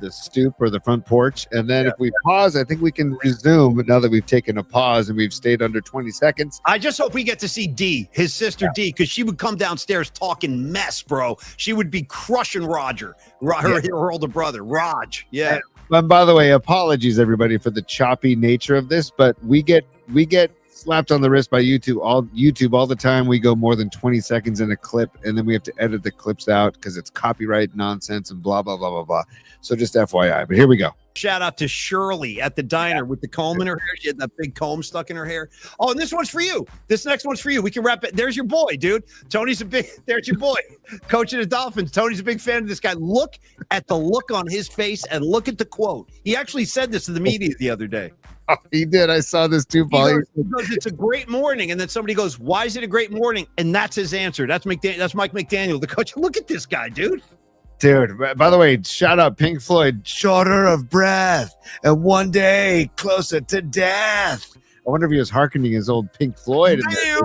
stoop or the front porch. And then if we pause, I think we can resume. But now that we've taken a pause and we've stayed under 20 seconds. I just hope we get to see Dee, his sister Dee, because she would come downstairs talking mess, bro. She would be crushing Roger, her older brother, Raj. Yeah. And by the way, apologies everybody for the choppy nature of this, but we get slapped on the wrist by YouTube all the time. We go more than 20 seconds in a clip, and then we have to edit the clips out because it's copyright nonsense and blah blah blah blah blah. So just FYI. But here we go. Shout out to Shirley at the diner with the comb in her hair. She had that big comb stuck in her hair. Oh, and this one's for you. This next one's for you. We can wrap it. There's your boy, dude. There's your boy. Coach of the Dolphins. Tony's a big fan of this guy. Look at the look on his face and look at the quote. He actually said this to the media the other day. Oh, he did. I saw this too, Paul. He goes, it's a great morning. And then somebody goes, why is it a great morning? And that's his answer. That's Mike McDaniel, the coach. Look at this guy, dude. Dude, by the way, shout out Pink Floyd, shorter of breath and one day closer to death. I wonder if he was hearkening his old Pink Floyd. Riding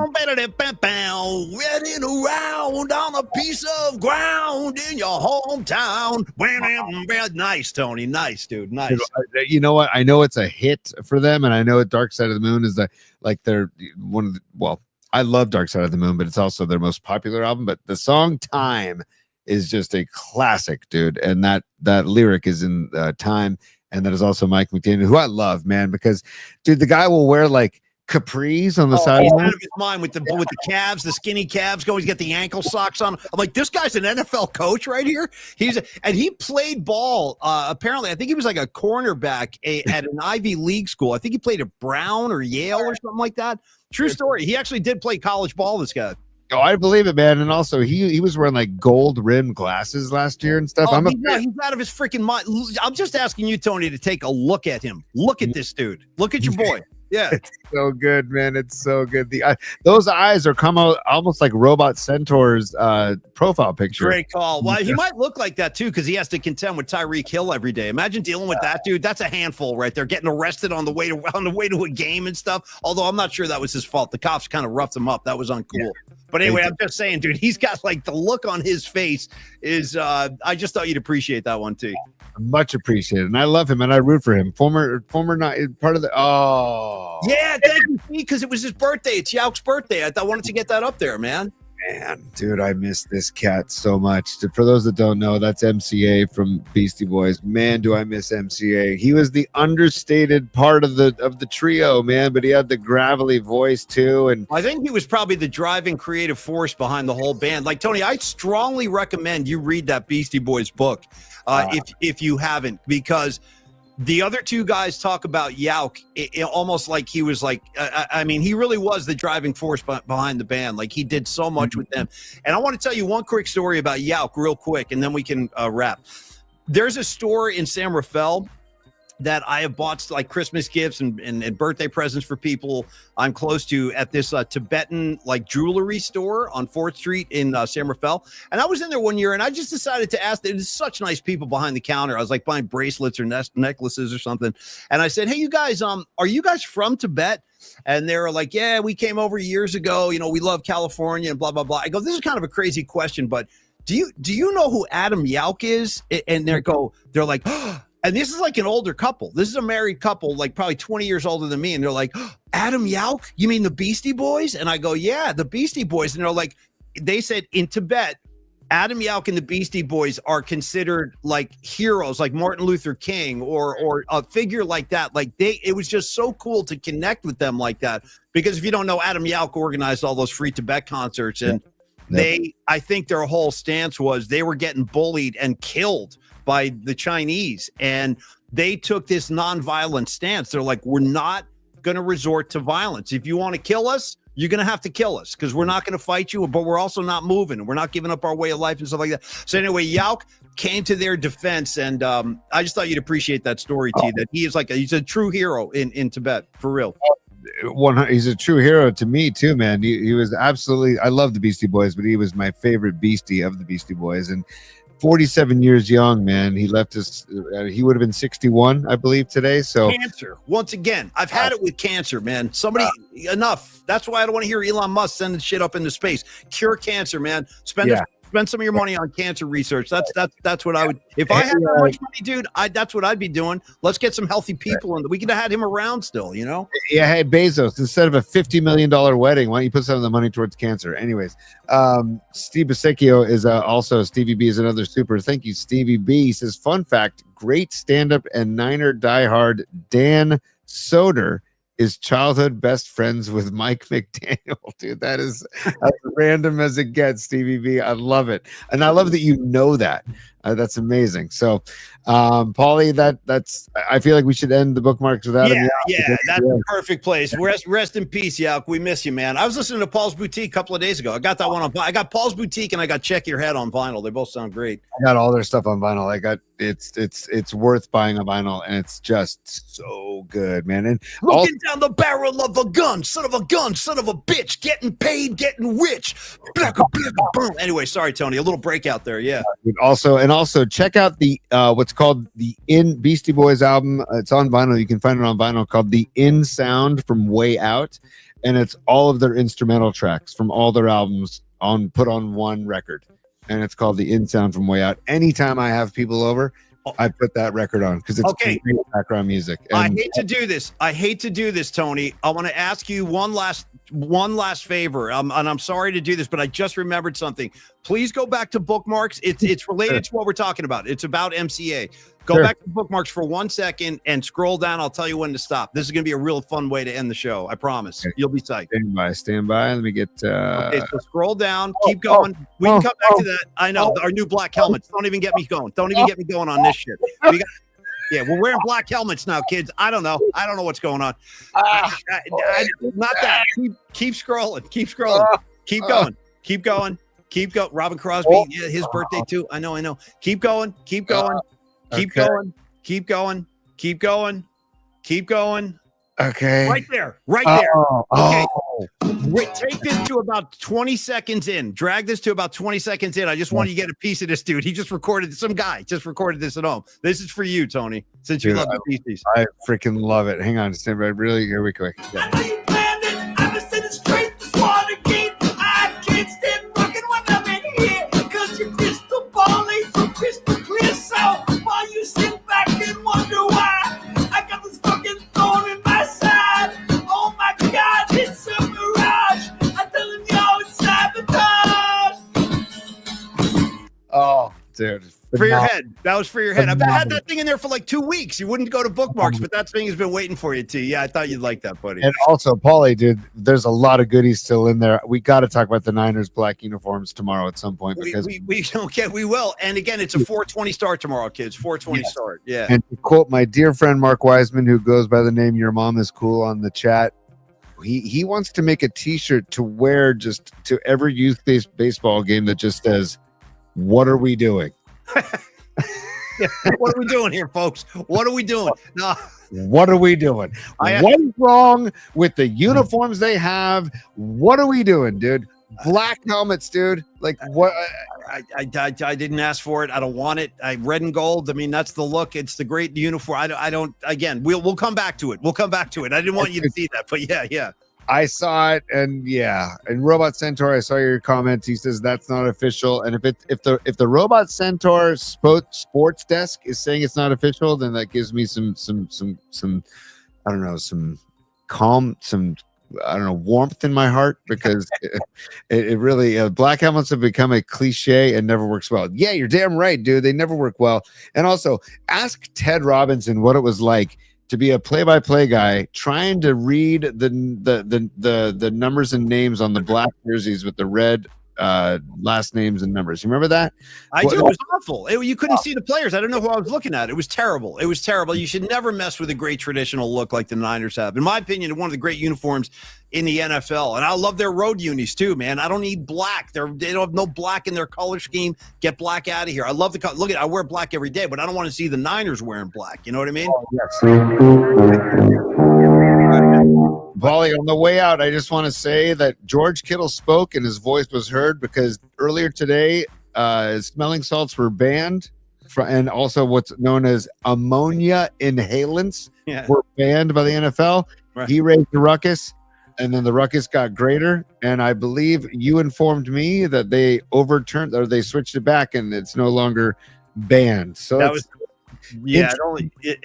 around on a piece of ground in your hometown. Nice, Tony. Nice, dude. Nice. You know what? I know it's a hit for them, and I know Dark Side of the Moon is they're one of the, well, I love Dark Side of the Moon, but it's also their most popular album. But the song Time is just a classic, dude. And that lyric is in Time. And that is also Mike McDaniel, who I love, man, because, dude, the guy will wear like capris on the side. He's out of his mind with the calves, the skinny calves going. He's got the ankle socks on. I'm like, this guy's an NFL coach right here. And he played ball. Apparently, I think he was like a cornerback at an Ivy League school. I think he played at Brown or Yale or something like that. True story. He actually did play college ball, this guy. Oh, I believe it, man. And also, he was wearing like gold rimmed glasses last year and stuff. Oh, he's out of his freaking mind. I'm just asking you, Tony, to take a look at him. Look at this dude. Look at your boy. Yeah, it's so good, man. It's so good. Those eyes are come out almost like Robot Centaur's profile picture. Great call. Well, he might look like that too because he has to contend with Tyreek Hill every day. Imagine dealing with that dude. That's a handful right there. Getting arrested on the way to a game and stuff. Although I'm not sure that was his fault. The cops kind of roughed him up. That was uncool. Yeah. But anyway, I'm just saying, dude, he's got like the look on his face is. I just thought you'd appreciate that one too. Much appreciated, and I love him, and I root for him. Former not part of the. Oh, yeah, thank you, because it was his birthday. It's Yauk's birthday. I wanted to get that up there, man. Man, dude, I miss this cat so much. For those that don't know, that's MCA from Beastie Boys. Man, do I miss MCA. He was the understated part of the trio, man, but he had the gravelly voice too. And I think he was probably the driving creative force behind the whole band. Like, Tony, I strongly recommend you read that Beastie Boys book if you haven't, because The other two guys talk about Yauk almost like he was like, I mean, he really was the driving force behind the band. Like he did so much with them. And I want to tell you one quick story about Yauk real quick, and then we can wrap. There's a store in San Rafael that I have bought like Christmas gifts and birthday presents for people I'm close to at this Tibetan like jewelry store on 4th Street in San Rafael. And I was in there one year and I just decided to ask, there's such nice people behind the counter. I was like buying bracelets or necklaces or something. And I said, hey, you guys, are you guys from Tibet? And they were like, yeah, we came over years ago. You know, we love California and blah, blah, blah. I go, this is kind of a crazy question, but do you know who Adam Yauk is? And they're like, oh, and this is like an older couple. This is a married couple, like probably 20 years older than me. And they're like, oh, Adam Yauk? You mean the Beastie Boys? And I go, yeah, the Beastie Boys. And they're like, they said in Tibet, Adam Yauk and the Beastie Boys are considered like heroes, like Martin Luther King or a figure like that. Like it was just so cool to connect with them like that. Because if you don't know, Adam Yauk organized all those free Tibet concerts. And I think their whole stance was they were getting bullied and killed by the Chinese, and they took this nonviolent stance. They're like, we're not going to resort to violence. If you want to kill us, you're going to have to kill us because we're not going to fight you, but we're also not moving. We're not giving up our way of life and stuff like that. So anyway, Yauk came to their defense, and I just thought you'd appreciate that story, T, that he is like he's a true hero in Tibet, for real. He's a true hero to me too, man. He was absolutely, I love the Beastie Boys, but he was my favorite Beastie of the Beastie Boys. And 47 years young, man. He left us, he would have been 61, I believe, today. So cancer, once again, I've had it with cancer, man. Somebody, enough. That's why I don't want to hear Elon Musk sending shit up into space. Cure cancer, man. Spend some of your money on cancer research. That's what I would. If I had that much money, dude, that's what I'd be doing. Let's get some healthy people in. We could have had him around still, you know? Yeah. Hey, Bezos, instead of a $50 million wedding, why don't you put some of the money towards cancer? Anyways, Steve Basecchio is also, Stevie B is another super. Thank you, Stevie B. He says, fun fact, great stand-up and Niner diehard Dan Soder is childhood best friends with Mike McDaniel. Dude, that's as random as it gets, Stevie B. I love it. And I love that you know that. That's amazing. So, Paulie, that's I feel like we should end the bookmarks without him. Yeah, that's the perfect place. Rest in peace, Yauk. We miss you, man. I was listening to Paul's Boutique a couple of days ago. I got that one on. I got Paul's Boutique and I got Check Your Head on vinyl. They both sound great. I got all their stuff on vinyl. I got it's worth buying a vinyl, and it's just so good, man. And looking down the barrel of a gun, son of a bitch, getting paid, getting rich. Anyway, sorry, Tony. A little breakout there. Yeah. Also check out the what's called the In Beastie Boys album. It's on vinyl. You can find it on vinyl, called The In Sound from Way Out, and it's all of their instrumental tracks from all their albums put on one record, and it's called The In Sound from Way Out. Anytime I have people over, I put that record on because it's great background music. And I hate to do this, Tony. I want to ask you one last favor. And I'm sorry to do this, but I just remembered something. Please go back to Bookmarks. It's related to what we're talking about. It's about MCA. Go back to Bookmarks for 1 second and scroll down. I'll tell you when to stop. This is going to be a real fun way to end the show. I promise. You'll be psyched. Stand by. Let me get. Okay, so scroll down. Keep going. We can come back to that. I know our new black helmets. Don't even get me going. Don't even get me going on this shit. We're wearing black helmets now, kids. I don't know what's going on. Not that. Keep scrolling. Keep going. Keep going. Robin Crosby, his birthday too. I know. Keep going. Keep going. Keep going. Okay. Right there. Okay. Take this to about 20 seconds in. Drag this to about 20 seconds in. I just want you to get a piece of this dude. He just recorded, some guy just recorded this at home. This is for you, Tony, since you love the pieces. I freaking love it. Hang on. Stand by really here quick. Yeah. dude. For your head. That was for your head. I've had that thing in there for like 2 weeks. You wouldn't go to Bookmarks, but that thing has been waiting for you too. Yeah, I thought you'd like that, buddy. And also, Paulie, dude, there's a lot of goodies still in there. We got to talk about the Niners black uniforms tomorrow at some point because we will. And again, it's a 4:20 start tomorrow, kids. 4:20 start. Yeah. And to quote my dear friend Mark Wiseman, who goes by the name "Your Mom Is Cool" on the chat, he wants to make a T-shirt to wear just to every youth-based baseball game that just says, "What are we doing?" Yeah, what are we doing here, folks? What are we doing? No. What are we doing? What is wrong with the uniforms they have? What are we doing, dude? Black helmets, dude. Like what? I didn't ask for it. I don't want it. Red and gold. I mean, that's the look. It's the great uniform. I don't. Again, we'll come back to it. We'll come back to it. I didn't want you to see that, but yeah. I saw it, and yeah, and Robot Centaur. I saw your comments. He says that's not official, and if the Robot Centaur sports desk is saying it's not official, then that gives me some I don't know, some calm, some I don't know, warmth in my heart, because it really black helmets have become a cliche and never works well. Yeah, you're damn right, dude. They never work well. And also, ask Ted Robinson what it was like to be a play-by-play guy trying to read the numbers and names on the black jerseys with the red last names and numbers. You remember that? I do. It was awful. You couldn't see the players. I don't know who I was looking at. It was terrible. It was terrible. You should never mess with a great traditional look like the Niners have. In my opinion, one of the great uniforms in the NFL. And I love their road unis too, man. I don't need black. They don't have no black in their color scheme. Get black out of here. I love the color. Look at, I wear black every day, but I don't want to see the Niners wearing black. You know what I mean? Oh, yes. Volley, on the way out, I just want to say that George Kittle spoke and his voice was heard, because earlier today, smelling salts were banned, and also what's known as ammonia inhalants were banned by the NFL. Right. He raised the ruckus, and then the ruckus got greater. And I believe you informed me that they overturned, or they switched it back, and it's no longer banned. So that was. Yeah,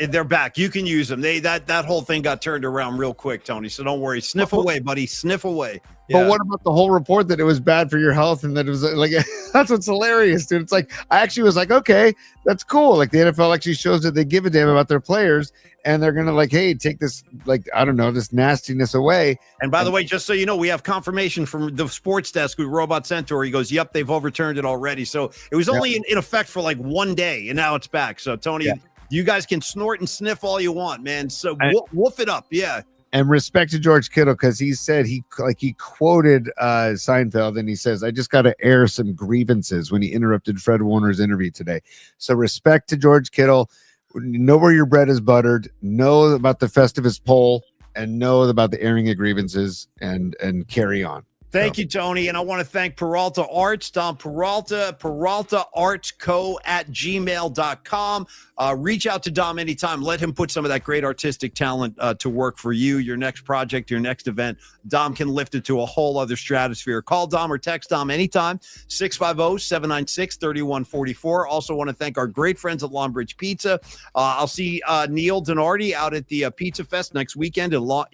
they're back. You can use them. That whole thing got turned around real quick, Tony. So don't worry. Sniff away, buddy. Sniff away. Yeah. But what about the whole report that it was bad for your health and that it was like that's what's hilarious, dude. It's like I actually was like, okay, that's cool. Like the NFL actually shows that they give a damn about their players, and they're gonna like, hey, take this, like, I don't know, this nastiness away. And by the way, just so you know, we have confirmation from the sports desk with Robot Centaur. He goes, yep, they've overturned it already. So it was only in effect for like 1 day, and now it's back. So Tony, you guys can snort and sniff all you want, man. So woof it up. Yeah. And respect to George Kittle, because he said he quoted Seinfeld, and he says, I just got to air some grievances when he interrupted Fred Warner's interview today. So respect to George Kittle. Know where your bread is buttered. Know about the Festivus poll, and know about the airing of grievances, and carry on. Thank you, Tony. And I want to thank Peralta Arts, Dom Peralta, peraltaartsco@gmail.com. Reach out to Dom anytime. Let him put some of that great artistic talent to work for you, your next project, your next event. Dom can lift it to a whole other stratosphere. Call Dom or text Dom anytime, 650-796-3144. Also want to thank our great friends at Longbridge Pizza. I'll see Neil Donardi out at the Pizza Fest next weekend in Long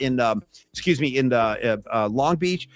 Beach.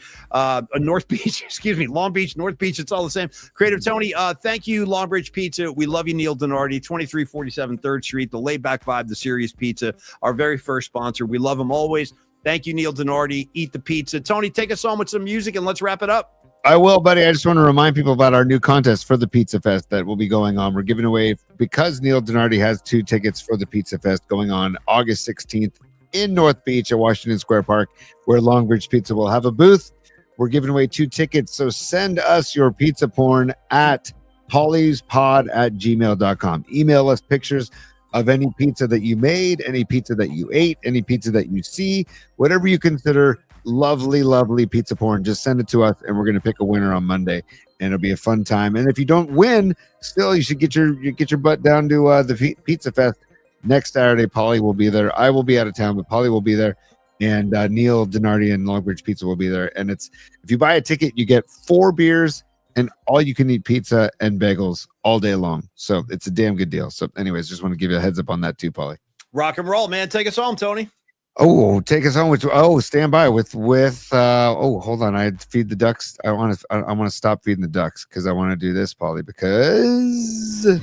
North Beach, Long Beach, North Beach, it's all the same. Creative Tony, thank you, Longbridge Pizza. We love you, Neil Donardi, 2347 3rd Street, the laid-back vibe, the serious pizza, our very first sponsor. We love them always. Thank you, Neil Donardi. Eat the pizza. Tony, take us home with some music, and let's wrap it up. I will, buddy. I just want to remind people about our new contest for the Pizza Fest that will be going on. We're giving away, because Neil Donardi has 2 tickets for the Pizza Fest going on August 16th in North Beach at Washington Square Park, where Longbridge Pizza will have a booth. We're giving away 2 tickets, so send us your pizza porn at pollyspod@gmail.com. Email us pictures of any pizza that you made, any pizza that you ate, any pizza that you see, whatever you consider lovely, lovely pizza porn. Just send it to us, and we're going to pick a winner on Monday, and it'll be a fun time. And if you don't win, still, you should get your butt down to the Pizza Fest next Saturday. Polly will be there. I will be out of town, but Polly will be there. And Neil Donardi and Longbridge Pizza will be there. And it's, if you buy a ticket, you get 4 beers and all you can eat pizza and bagels all day long. So it's a damn good deal. So anyways, just want to give you a heads up on that too, Paulie. Rock and roll, man. Take us home, Tony. Oh, take us home with stand by with hold on. I feed the ducks. I want to stop feeding the ducks because I want to do this, Polly, because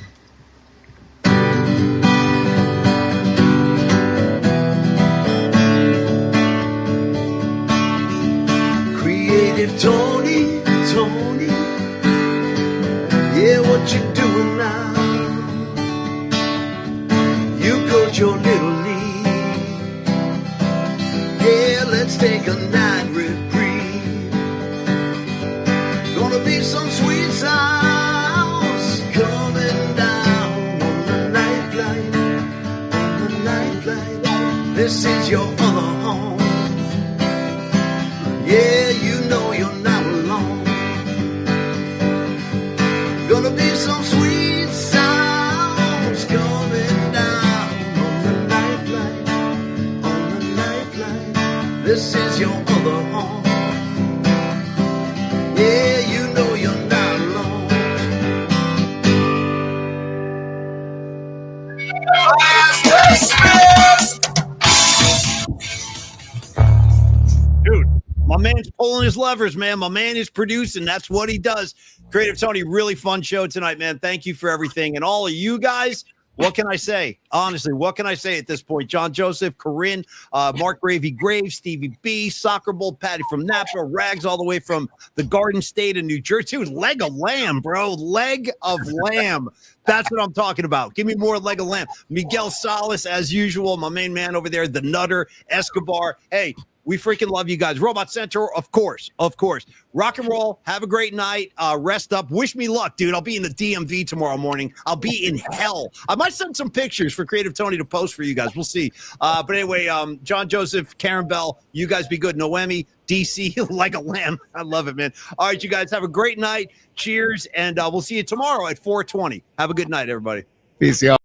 Creative Tony, yeah, what you doing now? You coach your little league, yeah, let's take a night reprieve. Gonna be some sweet sounds coming down on the night flight, on the night flight. This is your other home. Yeah, you know you're not alone. Gonna be some sweet sounds coming down on the night flight, on the night flight. This is your other home. Yeah, you know you're not alone. Dude, my man's pulling his levers, man. My man is producing. That's what he does. Creative Tony, really fun show tonight, man. Thank you for everything. And all of you guys, what can I say? Honestly, what can I say at this point? John Joseph, Corinne, Mark Gravy Graves, Stevie B, Soccer Bowl, Patty from Napa, Rags all the way from the Garden State of New Jersey. Dude, leg of lamb, bro. Leg of lamb. That's what I'm talking about. Give me more leg of lamb. Miguel Salas, as usual, my main man over there, the Nutter, Escobar. Hey, we freaking love you guys. Robot Center, of course. Rock and roll. Have a great night. Rest up. Wish me luck, dude. I'll be in the DMV tomorrow morning. I'll be in hell. I might send some pictures for Creative Tony to post for you guys. We'll see. But anyway, John Joseph, Karen Bell, you guys be good. Noemi, DC, like a lamb. I love it, man. All right, you guys have a great night. Cheers. And we'll see you tomorrow at 4:20. Have a good night, everybody. peace, y'all.